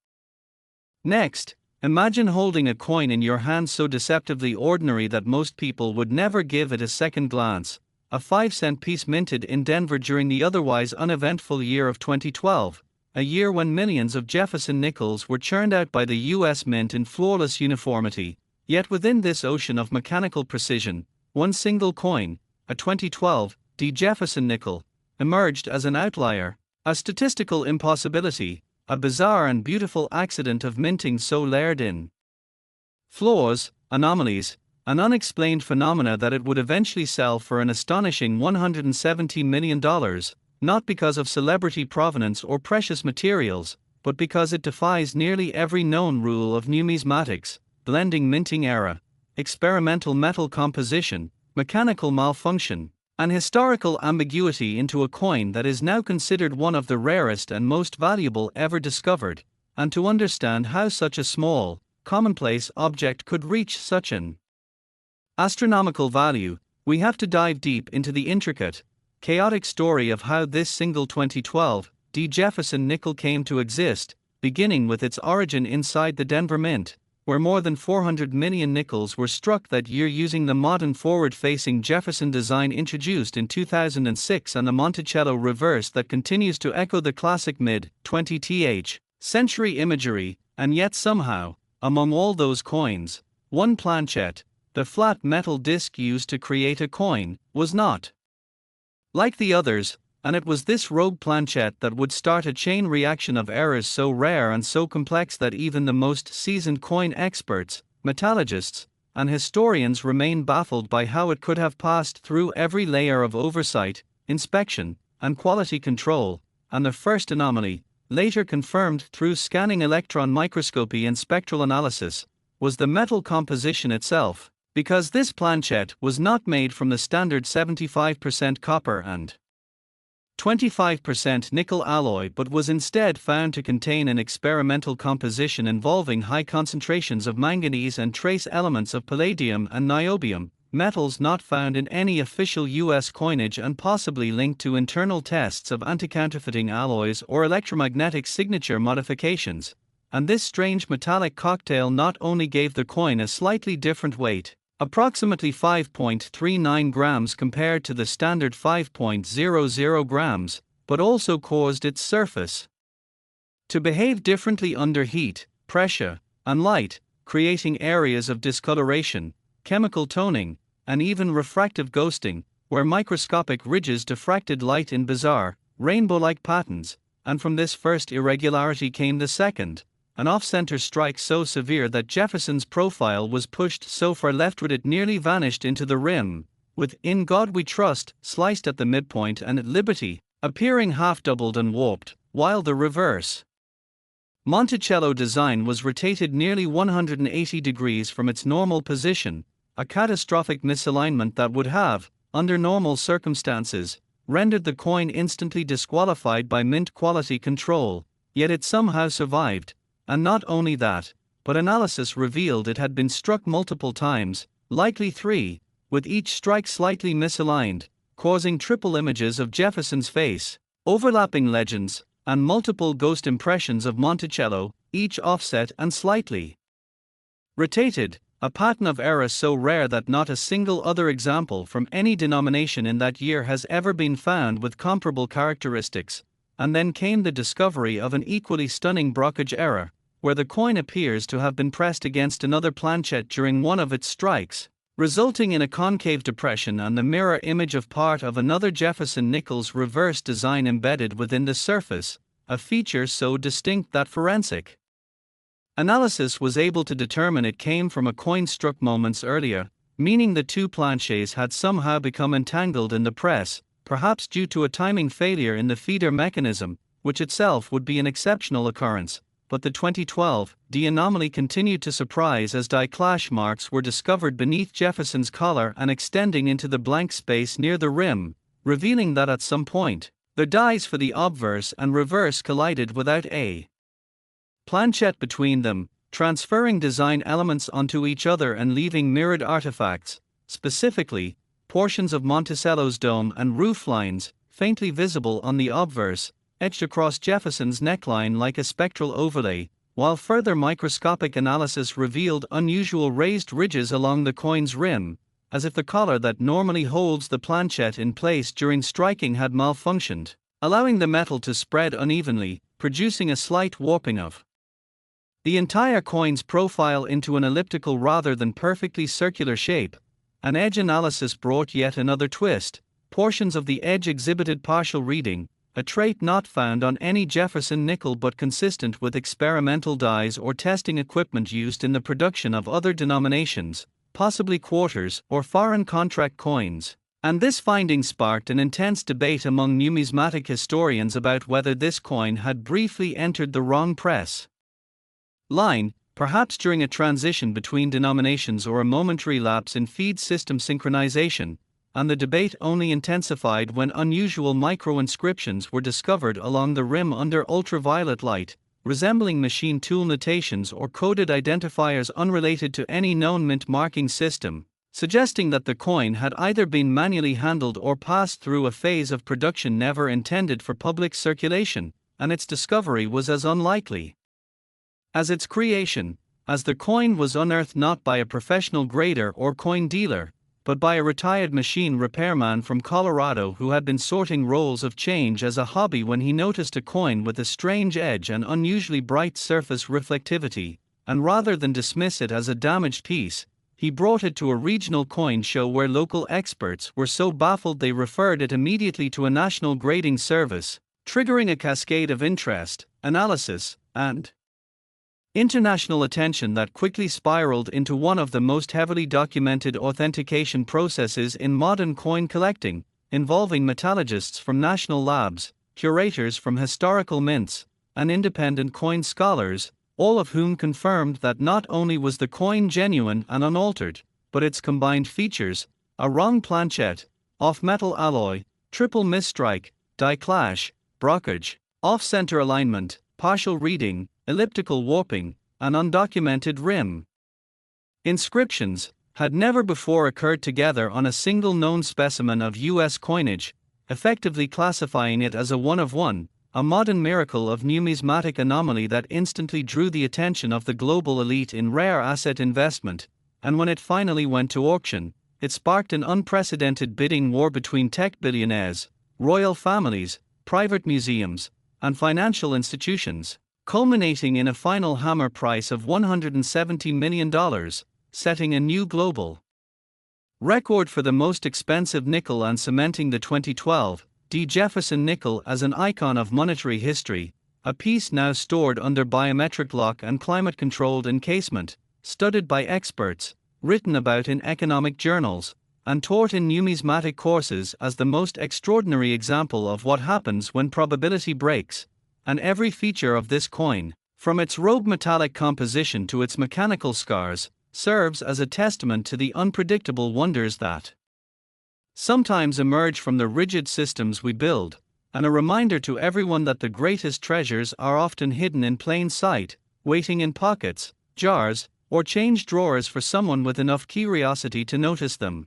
Next, imagine holding a coin in your hand so deceptively ordinary that most people would never give it a second glance. A 5-cent piece minted in Denver during the otherwise uneventful year of 2012, a year when millions of Jefferson nickels were churned out by the US Mint in flawless uniformity. Yet within this ocean of mechanical precision, one single coin, a 2012 Jefferson nickel, emerged as an outlier, a statistical impossibility, a bizarre and beautiful accident of minting so layered in flaws, anomalies, an unexplained phenomena that it would eventually sell for an astonishing $170 million, not because of celebrity provenance or precious materials, but because it defies nearly every known rule of numismatics, blending minting error, experimental metal composition, mechanical malfunction, and historical ambiguity into a coin that is now considered one of the rarest and most valuable ever discovered. And to understand how such a small, commonplace object could reach such an astronomical value, we have to dive deep into the intricate, chaotic story of how this single 2012 Jefferson nickel came to exist, beginning with its origin inside the Denver Mint, where more than 400 million nickels were struck that year using the modern forward-facing Jefferson design introduced in 2006 and the Monticello reverse that continues to echo the classic mid-20th century imagery, and yet somehow, among all those coins, one planchet, the flat metal disc used to create a coin, was not like the others, and it was this rogue planchet that would start a chain reaction of errors so rare and so complex that even the most seasoned coin experts, metallurgists, and historians remain baffled by how it could have passed through every layer of oversight, inspection, and quality control, and the first anomaly, later confirmed through scanning electron microscopy and spectral analysis, was the metal composition itself, because this planchet was not made from the standard 75% copper and 25% nickel alloy but was instead found to contain an experimental composition involving high concentrations of manganese and trace elements of palladium and niobium, metals not found in any official U.S. coinage and possibly linked to internal tests of anti-counterfeiting alloys or electromagnetic signature modifications. And this strange metallic cocktail not only gave the coin a slightly different weight, approximately 5.39 grams compared to the standard 5.00 grams, but also caused its surface to behave differently under heat, pressure, and light, creating areas of discoloration, chemical toning, and even refractive ghosting, where microscopic ridges diffracted light in bizarre, rainbow-like patterns, and from this first irregularity came the second, an off-center strike so severe that Jefferson's profile was pushed so far leftward it nearly vanished into the rim, with "In God We Trust" sliced at the midpoint and at Liberty appearing half-doubled and warped, while the reverse Monticello design was rotated nearly 180 degrees from its normal position, a catastrophic misalignment that would have, under normal circumstances, rendered the coin instantly disqualified by mint quality control, yet it somehow survived. And not only that, but analysis revealed it had been struck multiple times, likely 3, with each strike slightly misaligned, causing triple images of Jefferson's face, overlapping legends, and multiple ghost impressions of Monticello, each offset and slightly rotated, a pattern of error so rare that not a single other example from any denomination in that year has ever been found with comparable characteristics. And then came the discovery of an equally stunning brockage error, where the coin appears to have been pressed against another planchet during one of its strikes, resulting in a concave depression and the mirror image of part of another Jefferson Nichols reverse design embedded within the surface, a feature so distinct that forensic analysis was able to determine it came from a coin struck moments earlier, meaning the two planchets had somehow become entangled in the press, perhaps due to a timing failure in the feeder mechanism, which itself would be an exceptional occurrence, but the 2012 anomaly continued to surprise as die clash marks were discovered beneath Jefferson's collar and extending into the blank space near the rim, revealing that at some point, the dies for the obverse and reverse collided without a planchet between them, transferring design elements onto each other and leaving mirrored artifacts, specifically, portions of Monticello's dome and roof lines, faintly visible on the obverse, etched across Jefferson's neckline like a spectral overlay, while further microscopic analysis revealed unusual raised ridges along the coin's rim, as if the collar that normally holds the planchet in place during striking had malfunctioned, allowing the metal to spread unevenly, producing a slight warping of the entire coin's profile into an elliptical rather than perfectly circular shape. An edge analysis brought yet another twist. Portions of the edge exhibited partial reading, a trait not found on any Jefferson nickel but consistent with experimental dies or testing equipment used in the production of other denominations, possibly quarters or foreign contract coins. And this finding sparked an intense debate among numismatic historians about whether this coin had briefly entered the wrong press line, perhaps during a transition between denominations or a momentary lapse in feed system synchronization, and the debate only intensified when unusual micro-inscriptions were discovered along the rim under ultraviolet light, resembling machine tool notations or coded identifiers unrelated to any known mint marking system, suggesting that the coin had either been manually handled or passed through a phase of production never intended for public circulation, and its discovery was as unlikely as its creation. as the coin was unearthed not by a professional grader or coin dealer, but by a retired machine repairman from Colorado who had been sorting rolls of change as a hobby when he noticed a coin with a strange edge and unusually bright surface reflectivity, and rather than dismiss it as a damaged piece, he brought it to a regional coin show where local experts were so baffled they referred it immediately to a national grading service, triggering a cascade of interest, analysis, and international attention that quickly spiraled into one of the most heavily documented authentication processes in modern coin collecting, involving metallurgists from national labs, curators from historical mints, and independent coin scholars, all of whom confirmed that not only was the coin genuine and unaltered, but its combined features, a wrong planchet, off-metal alloy, triple misstrike, die clash, brockage, off-center alignment, partial reading, elliptical warping, and undocumented rim inscriptions, had never before occurred together on a single known specimen of U.S. coinage, effectively classifying it as a one-of-one, a modern miracle of numismatic anomaly that instantly drew the attention of the global elite in rare asset investment, and when it finally went to auction, it sparked an unprecedented bidding war between tech billionaires, royal families, private museums, and financial institutions, culminating in a final hammer price of $170 million, setting a new global record for the most expensive nickel and cementing the 2012 Jefferson nickel as an icon of monetary history, a piece now stored under biometric lock and climate-controlled encasement, studied by experts, written about in economic journals, and taught in numismatic courses as the most extraordinary example of what happens when probability breaks, and every feature of this coin, from its rogue metallic composition to its mechanical scars, serves as a testament to the unpredictable wonders that sometimes emerge from the rigid systems we build, and a reminder to everyone that the greatest treasures are often hidden in plain sight, waiting in pockets, jars, or change drawers for someone with enough curiosity to notice them.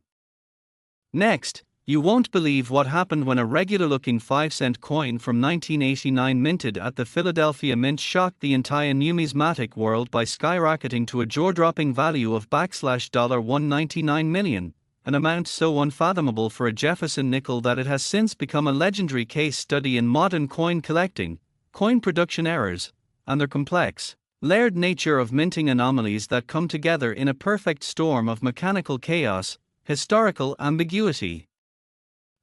Next, you won't believe what happened when a regular-looking 5-cent coin from 1989 minted at the Philadelphia Mint shocked the entire numismatic world by skyrocketing to a jaw-dropping value of $199 million, an amount so unfathomable for a Jefferson nickel that it has since become a legendary case study in modern coin collecting, coin production errors, and their complex, layered nature of minting anomalies that come together in a perfect storm of mechanical chaos, historical ambiguity,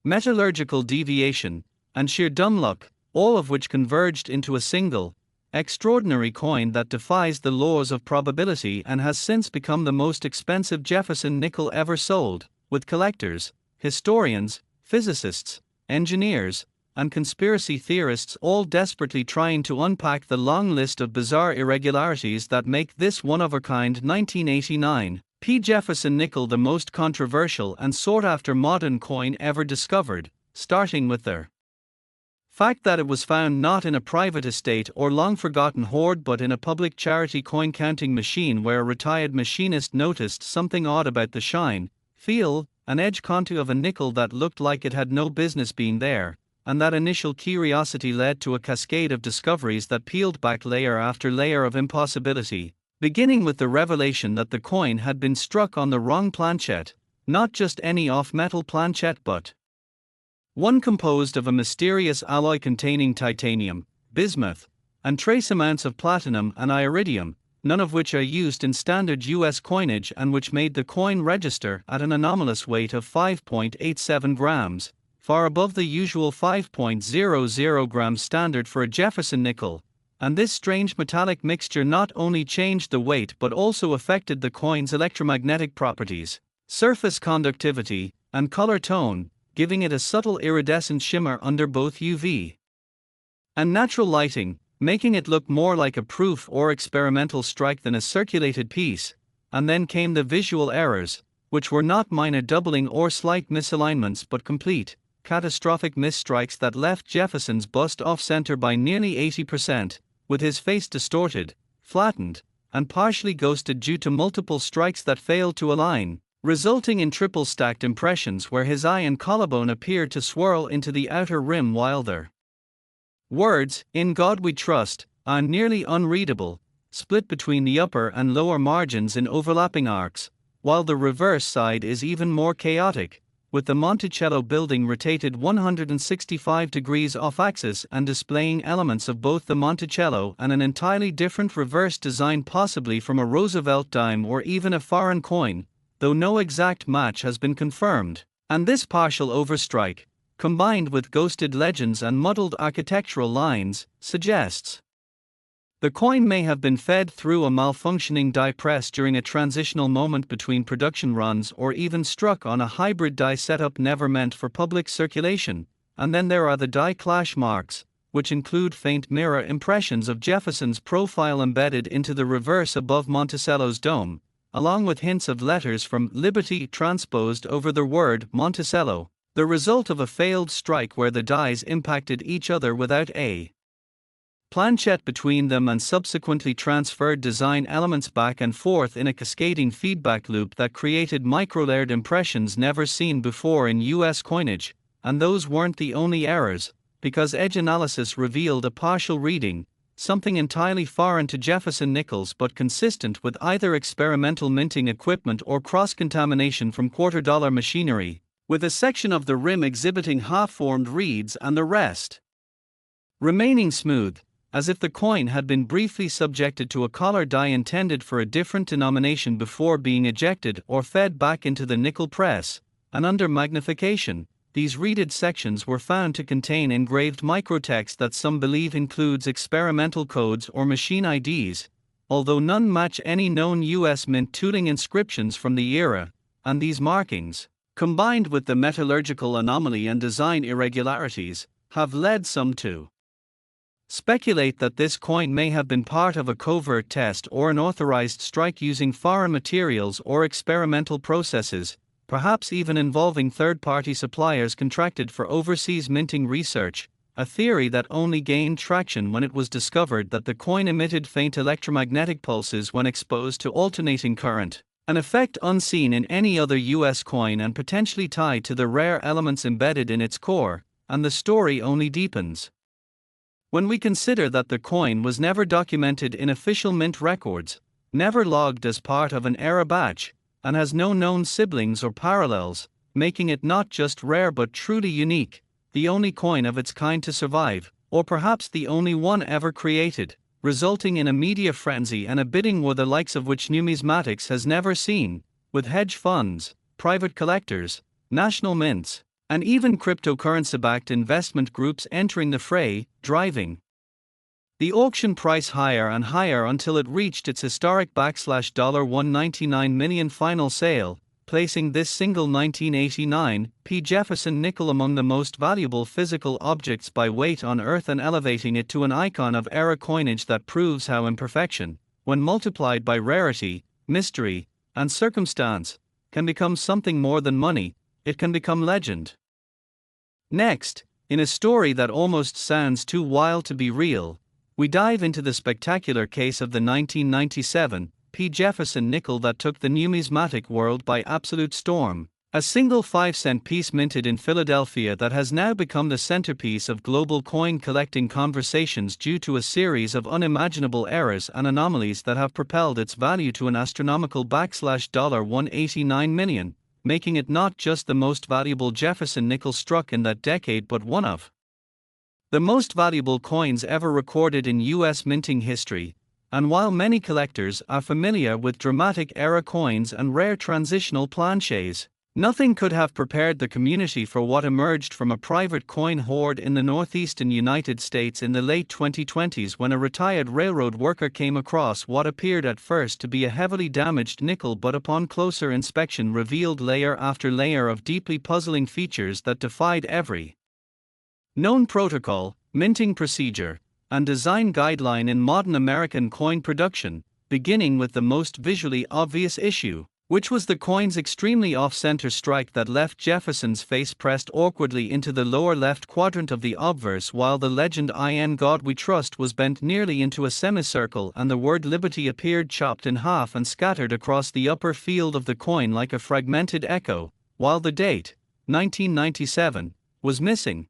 metallurgical deviation, and sheer dumb luck, all of which converged into a single, extraordinary coin that defies the laws of probability and has since become the most expensive Jefferson nickel ever sold, with collectors, historians, physicists, engineers, and conspiracy theorists all desperately trying to unpack the long list of bizarre irregularities that make this one-of-a-kind 1989 P. Jefferson nickel the most controversial and sought-after modern coin ever discovered, starting with the fact that it was found not in a private estate or long-forgotten hoard but in a public charity coin-counting machine where a retired machinist noticed something odd about the shine, feel, and edge contour of a nickel that looked like it had no business being there, and that initial curiosity led to a cascade of discoveries that peeled back layer after layer of impossibility, beginning with the revelation that the coin had been struck on the wrong planchet, not just any off-metal planchet but one composed of a mysterious alloy containing titanium, bismuth, and trace amounts of platinum and iridium, none of which are used in standard US coinage and which made the coin register at an anomalous weight of 5.87 grams, far above the usual 5.00 grams standard for a Jefferson nickel, and this strange metallic mixture not only changed the weight but also affected the coin's electromagnetic properties, surface conductivity, and color tone, giving it a subtle iridescent shimmer under both UV and natural lighting, making it look more like a proof or experimental strike than a circulated piece. And then came the visual errors, which were not minor doubling or slight misalignments but complete, catastrophic misstrikes that left Jefferson's bust off-center by nearly 80%, with his face distorted, flattened, and partially ghosted due to multiple strikes that failed to align, resulting in triple-stacked impressions where his eye and collarbone appeared to swirl into the outer rim while their words, "In God We Trust," are nearly unreadable, split between the upper and lower margins in overlapping arcs, while the reverse side is even more chaotic, with the Monticello building rotated 165 degrees off-axis and displaying elements of both the Monticello and an entirely different reverse design, possibly from a Roosevelt dime or even a foreign coin, though no exact match has been confirmed. And this partial overstrike, combined with ghosted legends and muddled architectural lines, suggests the coin may have been fed through a malfunctioning die press during a transitional moment between production runs, or even struck on a hybrid die setup never meant for public circulation. And then there are the die clash marks, which include faint mirror impressions of Jefferson's profile embedded into the reverse above Monticello's dome, along with hints of letters from Liberty transposed over the word Monticello, the result of a failed strike where the dies impacted each other without a planchette between them and subsequently transferred design elements back and forth in a cascading feedback loop that created microlayered impressions never seen before in US coinage. And those weren't the only errors, because edge analysis revealed a partial reading, something entirely foreign to Jefferson nickels but consistent with either experimental minting equipment or cross-contamination from quarter-dollar machinery, with a section of the rim exhibiting half-formed reeds and the rest remaining smooth, as if the coin had been briefly subjected to a collar die intended for a different denomination before being ejected or fed back into the nickel press. And under magnification, these reeded sections were found to contain engraved microtext that some believe includes experimental codes or machine IDs, although none match any known US mint tooling inscriptions from the era. And these markings, combined with the metallurgical anomaly and design irregularities, have led some to speculate that this coin may have been part of a covert test or an authorized strike using foreign materials or experimental processes, perhaps even involving third-party suppliers contracted for overseas minting research, a theory that only gained traction when it was discovered that the coin emitted faint electromagnetic pulses when exposed to alternating current, an effect unseen in any other US coin and potentially tied to the rare elements embedded in its core. And the story only deepens when we consider that the coin was never documented in official mint records, never logged as part of an era batch, and has no known siblings or parallels, making it not just rare but truly unique, the only coin of its kind to survive, or perhaps the only one ever created, resulting in a media frenzy and a bidding war the likes of which numismatics has never seen, with hedge funds, private collectors, national mints, and even cryptocurrency-backed investment groups entering the fray, driving the auction price higher and higher until it reached its historic $199 million final sale, placing this single 1989 P. Jefferson nickel among the most valuable physical objects by weight on Earth and elevating it to an icon of era coinage that proves how imperfection, when multiplied by rarity, mystery, and circumstance, can become something more than money. It can become legend. Next, in a story that almost sounds too wild to be real, we dive into the spectacular case of the 1997 P. Jefferson nickel that took the numismatic world by absolute storm. A single 5-cent piece minted in Philadelphia that has now become the centerpiece of global coin collecting conversations due to a series of unimaginable errors and anomalies that have propelled its value to an astronomical $189 million. Making it not just the most valuable Jefferson nickel struck in that decade but one of the most valuable coins ever recorded in US minting history. And while many collectors are familiar with dramatic era coins and rare transitional planchets, nothing could have prepared the community for what emerged from a private coin hoard in the northeastern United States in the late 2020s when a retired railroad worker came across what appeared at first to be a heavily damaged nickel but upon closer inspection revealed layer after layer of deeply puzzling features that defied every known protocol, minting procedure, and design guideline in modern American coin production, beginning with the most visually obvious issue, which was the coin's extremely off-center strike that left Jefferson's face pressed awkwardly into the lower left quadrant of the obverse while the legend "In God We Trust" was bent nearly into a semicircle and the word liberty appeared chopped in half and scattered across the upper field of the coin like a fragmented echo, while the date, 1997, was missing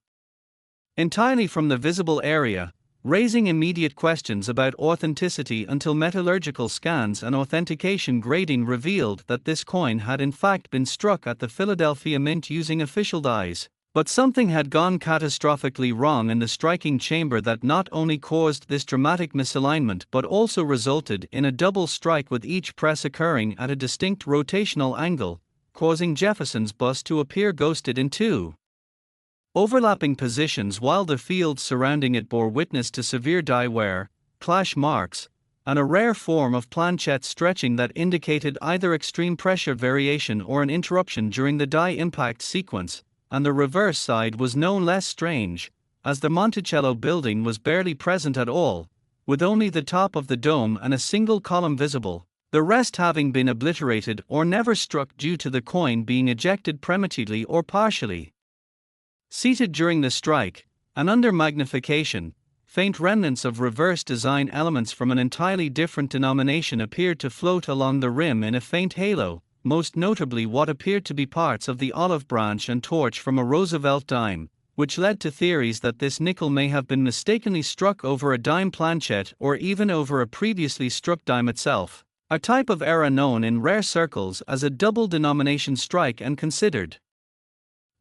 entirely from the visible area. raising immediate questions about authenticity until metallurgical scans and authentication grading revealed that this coin had in fact been struck at the Philadelphia Mint using official dies. But something had gone catastrophically wrong in the striking chamber that not only caused this dramatic misalignment but also resulted in a double strike with each press occurring at a distinct rotational angle, causing Jefferson's bust to appear ghosted in two overlapping positions, while the field surrounding it bore witness to severe die wear, clash marks, and a rare form of planchette stretching that indicated either extreme pressure variation or an interruption during the die impact sequence. And the reverse side was no less strange, as the Monticello building was barely present at all, with only the top of the dome and a single column visible, the rest having been obliterated or never struck due to the coin being ejected prematurely or partially seated during the strike, and under magnification, faint remnants of reverse design elements from an entirely different denomination appeared to float along the rim in a faint halo, most notably what appeared to be parts of the olive branch and torch from a Roosevelt dime, which led to theories that this nickel may have been mistakenly struck over a dime planchette or even over a previously struck dime itself, a type of error known in rare circles as a double denomination strike and considered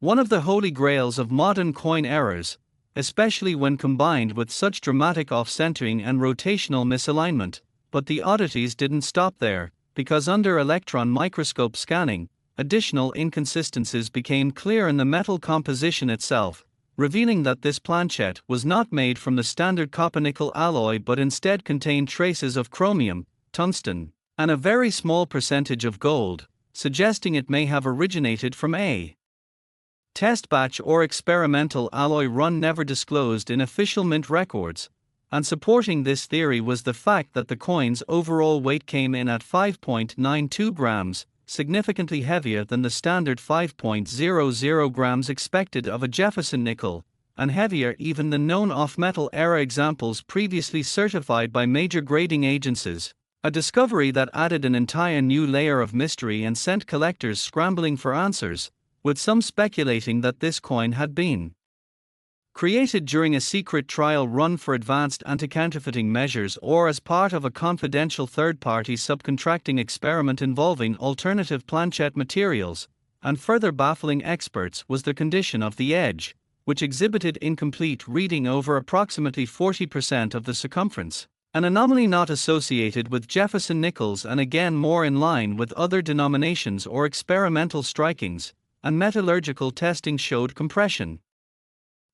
one of the holy grails of modern coin errors, especially when combined with such dramatic off-centering and rotational misalignment. But the oddities didn't stop there, because under electron microscope scanning, additional inconsistencies became clear in the metal composition itself, revealing that this planchette was not made from the standard copper-nickel alloy but instead contained traces of chromium, tungsten, and a very small percentage of gold, suggesting it may have originated from a test batch or experimental alloy run never disclosed in official mint records. And supporting this theory was the fact that the coin's overall weight came in at 5.92 grams, significantly heavier than the standard 5.00 grams expected of a Jefferson nickel, and heavier even than known off-metal error examples previously certified by major grading agencies, a discovery that added an entire new layer of mystery and sent collectors scrambling for answers, with some speculating that this coin had been created during a secret trial run for advanced anti-counterfeiting measures or as part of a confidential third-party subcontracting experiment involving alternative planchette materials, and further baffling experts was the condition of the edge, which exhibited incomplete reading over approximately 40% of the circumference, an anomaly not associated with Jefferson nickels and again more in line with other denominations or experimental strikings, and metallurgical testing showed compression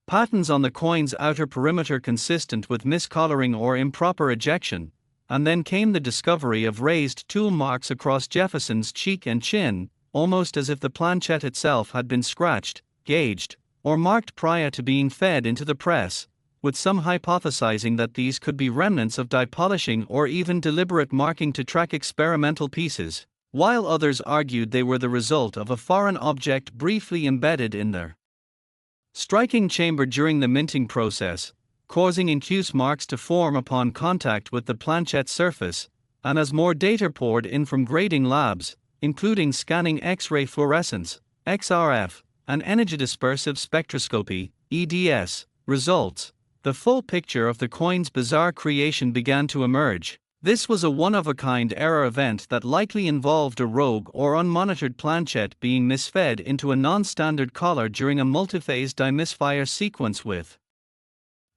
patterns on the coin's outer perimeter consistent with miscoloring or improper ejection, and then came the discovery of raised tool marks across Jefferson's cheek and chin, almost as if the planchette itself had been scratched, gauged, or marked prior to being fed into the press, with some hypothesizing that these could be remnants of die polishing or even deliberate marking to track experimental pieces, while others argued they were the result of a foreign object briefly embedded in their striking chamber during the minting process, causing incuse marks to form upon contact with the planchette surface. And as more data poured in from grading labs, including scanning X-ray fluorescence, XRF, and energy dispersive spectroscopy, EDS, results, the full picture of the coin's bizarre creation began to emerge. This was a one-of-a-kind error event that likely involved a rogue or unmonitored planchette being misfed into a non-standard collar during a multiphase die misfire sequence with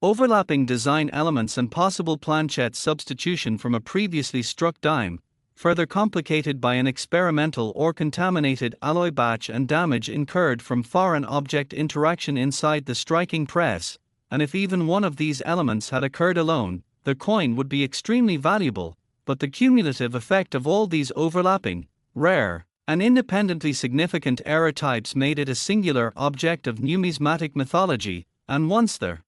overlapping design elements and possible planchette substitution from a previously struck dime, further complicated by an experimental or contaminated alloy batch and damage incurred from foreign object interaction inside the striking press. And if even one of these elements had occurred alone, the coin would be extremely valuable, but the cumulative effect of all these overlapping, rare, and independently significant error types made it a singular object of numismatic mythology, and once the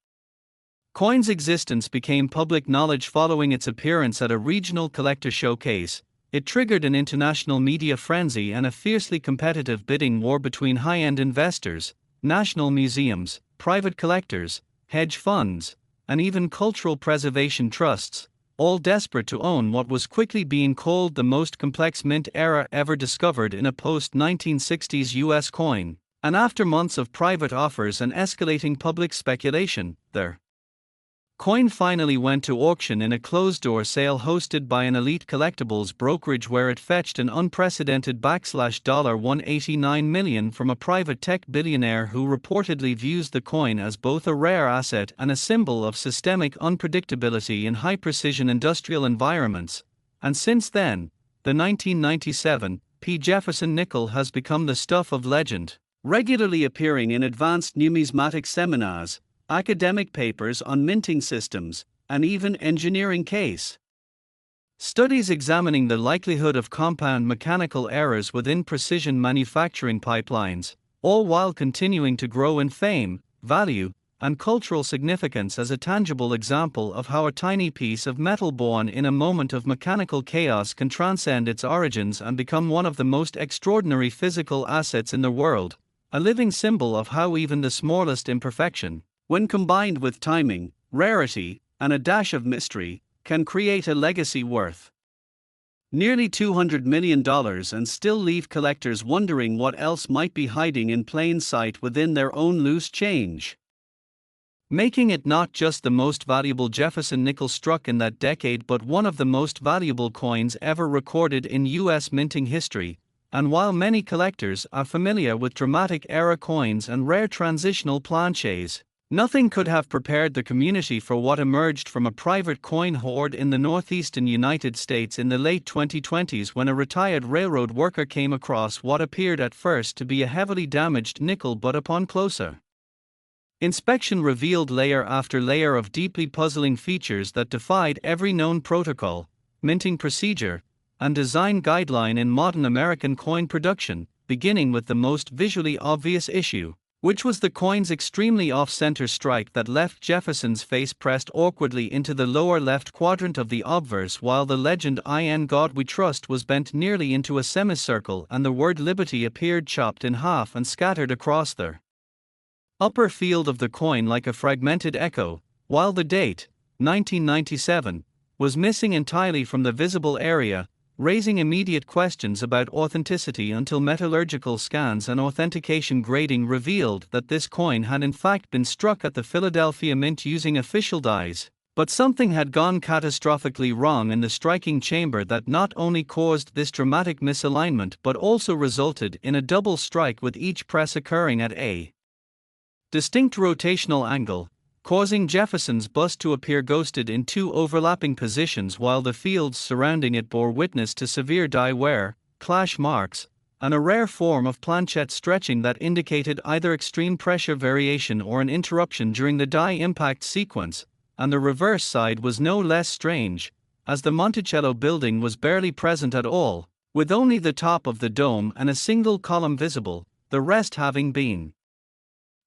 coin's existence became public knowledge following its appearance at a regional collector showcase, it triggered an international media frenzy and a fiercely competitive bidding war between high-end investors, national museums, private collectors, hedge funds, and even cultural preservation trusts, all desperate to own what was quickly being called the most complex mint error ever discovered in a post-1960s US coin. And after months of private offers and escalating public speculation, the Coin finally went to auction in a closed-door sale hosted by an elite collectibles brokerage where it fetched an unprecedented $189 million from a private tech billionaire who reportedly views the coin as both a rare asset and a symbol of systemic unpredictability in high-precision industrial environments. And since then, the 1997 P. Jefferson nickel has become the stuff of legend, regularly appearing in advanced numismatic seminars, academic papers on minting systems, and even engineering case studies examining the likelihood of compound mechanical errors within precision manufacturing pipelines, all while continuing to grow in fame, value, and cultural significance as a tangible example of how a tiny piece of metal born in a moment of mechanical chaos can transcend its origins and become one of the most extraordinary physical assets in the world, a living symbol of how even the smallest imperfection, when combined with timing, rarity, and a dash of mystery, can create a legacy worth nearly $200 million and still leave collectors wondering what else might be hiding in plain sight within their own loose change, making it not just the most valuable Jefferson nickel struck in that decade but one of the most valuable coins ever recorded in U.S. minting history. And while many collectors are familiar with dramatic era coins and rare transitional planches, nothing could have prepared the community for what emerged from a private coin hoard in the northeastern United States in the late 2020s when a retired railroad worker came across what appeared at first to be a heavily damaged nickel, but upon closer inspection revealed layer after layer of deeply puzzling features that defied every known protocol, minting procedure, and design guideline in modern American coin production, beginning with the most visually obvious issue, which was the coin's extremely off-center strike that left Jefferson's face pressed awkwardly into the lower left quadrant of the obverse, while the legend "In God We Trust" was bent nearly into a semicircle and the word liberty appeared chopped in half and scattered across the upper field of the coin like a fragmented echo, while the date, 1997, was missing entirely from the visible area, raising immediate questions about authenticity until metallurgical scans and authentication grading revealed that this coin had in fact been struck at the Philadelphia Mint using official dies. But something had gone catastrophically wrong in the striking chamber that not only caused this dramatic misalignment but also resulted in a double strike with each press occurring at a distinct rotational angle, causing Jefferson's bust to appear ghosted in two overlapping positions while the fields surrounding it bore witness to severe die wear, clash marks, and a rare form of planchette stretching that indicated either extreme pressure variation or an interruption during the die impact sequence. And the reverse side was no less strange, as the Monticello building was barely present at all, with only the top of the dome and a single column visible, the rest having been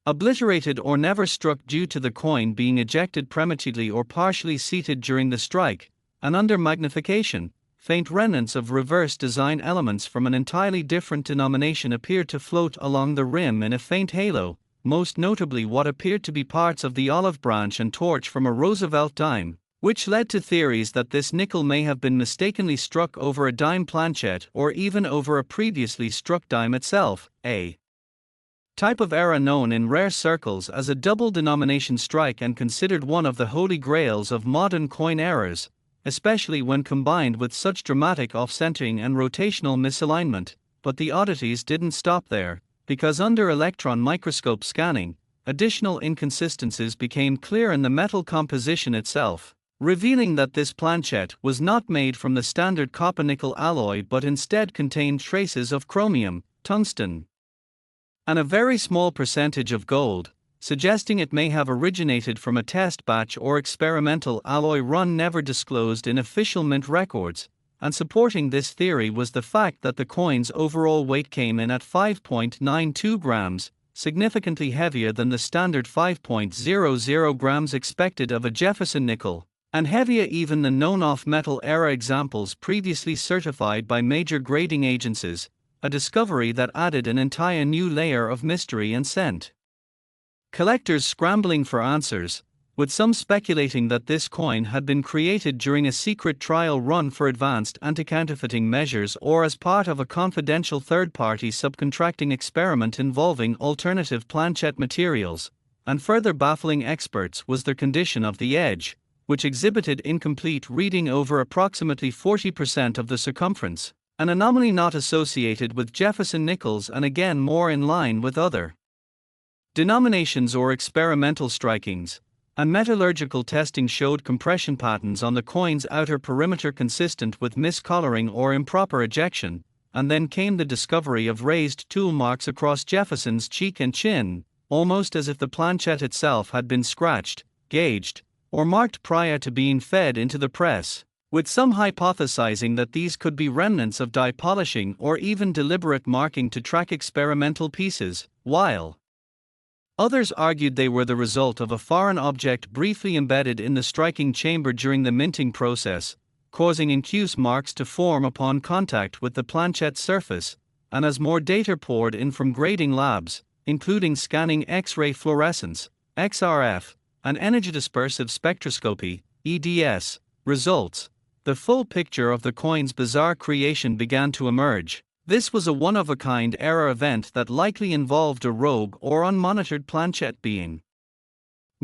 obliterated or never struck due to the coin being ejected prematurely or partially seated during the strike, and under magnification, faint remnants of reverse design elements from an entirely different denomination appeared to float along the rim in a faint halo, most notably what appeared to be parts of the olive branch and torch from a Roosevelt dime, which led to theories that this nickel may have been mistakenly struck over a dime planchette or even over a previously struck dime itself, a type of error known in rare circles as a double denomination strike and considered one of the holy grails of modern coin errors, especially when combined with such dramatic off-centering and rotational misalignment. But the oddities didn't stop there, because under electron microscope scanning, additional inconsistencies became clear in the metal composition itself, revealing that this planchette was not made from the standard copper-nickel alloy but instead contained traces of chromium, tungsten, and a very small percentage of gold, suggesting it may have originated from a test batch or experimental alloy run never disclosed in official mint records. And supporting this theory was the fact that the coin's overall weight came in at 5.92 grams, significantly heavier than the standard 5.00 grams expected of a Jefferson nickel, and heavier even than known off-metal era examples previously certified by major grading agencies, a discovery that added an entire new layer of mystery and sent collectors scrambling for answers, with some speculating that this coin had been created during a secret trial run for advanced anti-counterfeiting measures or as part of a confidential third-party subcontracting experiment involving alternative planchette materials, and further baffling experts was the condition of the edge, which exhibited incomplete reading over approximately 40% of the circumference, an anomaly not associated with Jefferson nickels and again more in line with other denominations or experimental strikings, and metallurgical testing showed compression patterns on the coin's outer perimeter consistent with miscoloring or improper ejection, and then came the discovery of raised tool marks across Jefferson's cheek and chin, almost as if the planchette itself had been scratched, gauged, or marked prior to being fed into the press, with some hypothesizing that these could be remnants of die polishing or even deliberate marking to track experimental pieces, while others argued they were the result of a foreign object briefly embedded in the striking chamber during the minting process, causing incuse marks to form upon contact with the planchette's surface, and as more data poured in from grading labs, including scanning X-ray fluorescence, XRF, and energy dispersive spectroscopy, EDS, results, the full picture of the coin's bizarre creation began to emerge. This was a one-of-a-kind error event that likely involved a rogue or unmonitored planchette being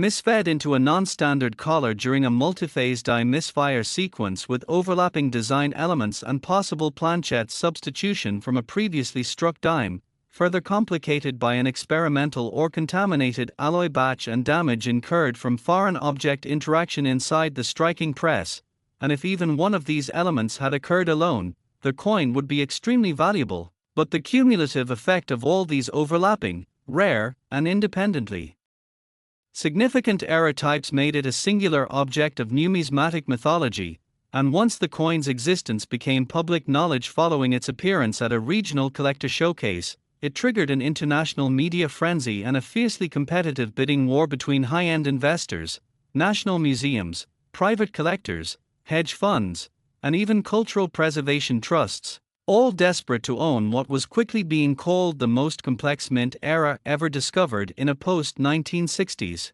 misfed into a non-standard collar during a multiphase die misfire sequence with overlapping design elements and possible planchette substitution from a previously struck dime, further complicated by an experimental or contaminated alloy batch and damage incurred from foreign object interaction inside the striking press, and if even one of these elements had occurred alone, the coin would be extremely valuable, but the cumulative effect of all these overlapping, rare, and independently significant error types made it a singular object of numismatic mythology, and once the coin's existence became public knowledge following its appearance at a regional collector showcase, it triggered an international media frenzy and a fiercely competitive bidding war between high-end investors, national museums, private collectors, hedge funds, and even cultural preservation trusts, all desperate to own what was quickly being called the most complex mint era ever discovered in a post-1960s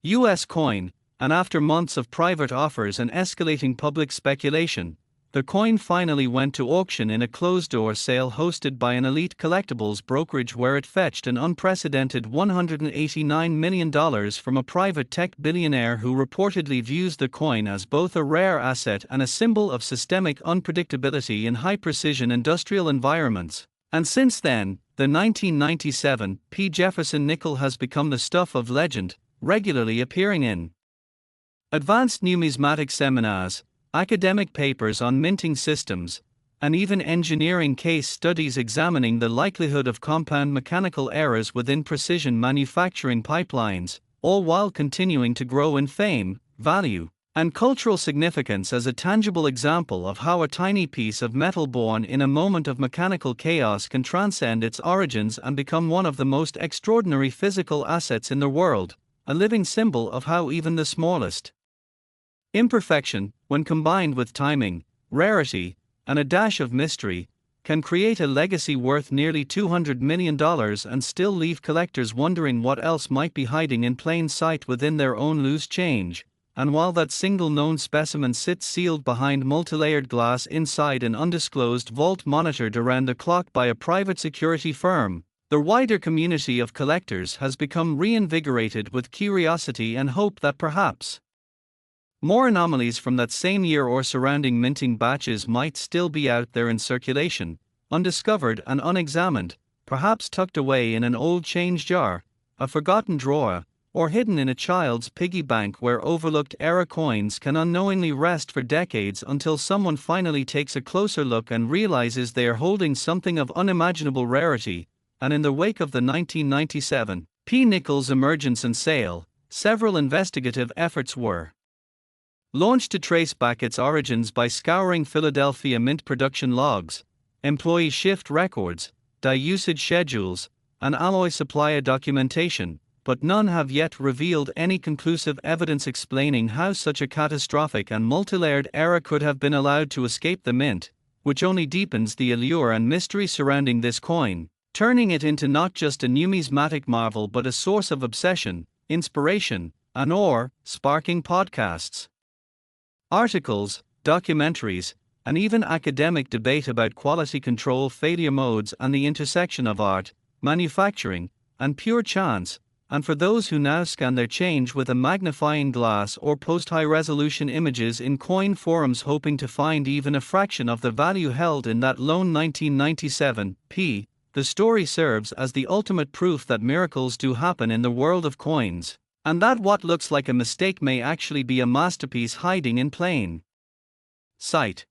U.S. coin, and after months of private offers and escalating public speculation, the coin finally went to auction in a closed-door sale hosted by an elite collectibles brokerage where it fetched an unprecedented $189 million from a private tech billionaire who reportedly views the coin as both a rare asset and a symbol of systemic unpredictability in high-precision industrial environments. And since then, the 1997 P. Jefferson nickel has become the stuff of legend, regularly appearing in advanced numismatic seminars, academic papers on minting systems, and even engineering case studies examining the likelihood of compound mechanical errors within precision manufacturing pipelines, all while continuing to grow in fame, value, and cultural significance as a tangible example of how a tiny piece of metal born in a moment of mechanical chaos can transcend its origins and become one of the most extraordinary physical assets in the world, a living symbol of how even the smallest imperfection, when combined with timing, rarity, and a dash of mystery, can create a legacy worth nearly $200 million and still leave collectors wondering what else might be hiding in plain sight within their own loose change. And while that single known specimen sits sealed behind multilayered glass inside an undisclosed vault monitored around the clock by a private security firm, the wider community of collectors has become reinvigorated with curiosity and hope that perhaps more anomalies from that same year or surrounding minting batches might still be out there in circulation, undiscovered and unexamined, perhaps tucked away in an old change jar, a forgotten drawer, or hidden in a child's piggy bank where overlooked era coins can unknowingly rest for decades until someone finally takes a closer look and realizes they are holding something of unimaginable rarity. And in the wake of the 1997 P. Nickel's emergence and sale, several investigative efforts were launched to trace back its origins by scouring Philadelphia mint production logs, employee shift records, die usage schedules, and alloy supplier documentation, but none have yet revealed any conclusive evidence explaining how such a catastrophic and multilayered error could have been allowed to escape the mint, which only deepens the allure and mystery surrounding this coin, turning it into not just a numismatic marvel but a source of obsession, inspiration, and awe-sparking podcasts, articles, documentaries, and even academic debate about quality control failure modes and the intersection of art, manufacturing, and pure chance, and for those who now scan their change with a magnifying glass or post high-resolution images in coin forums hoping to find even a fraction of the value held in that lone 1997 p, the story serves as the ultimate proof that miracles do happen in the world of coins, and that what looks like a mistake may actually be a masterpiece hiding in plain sight.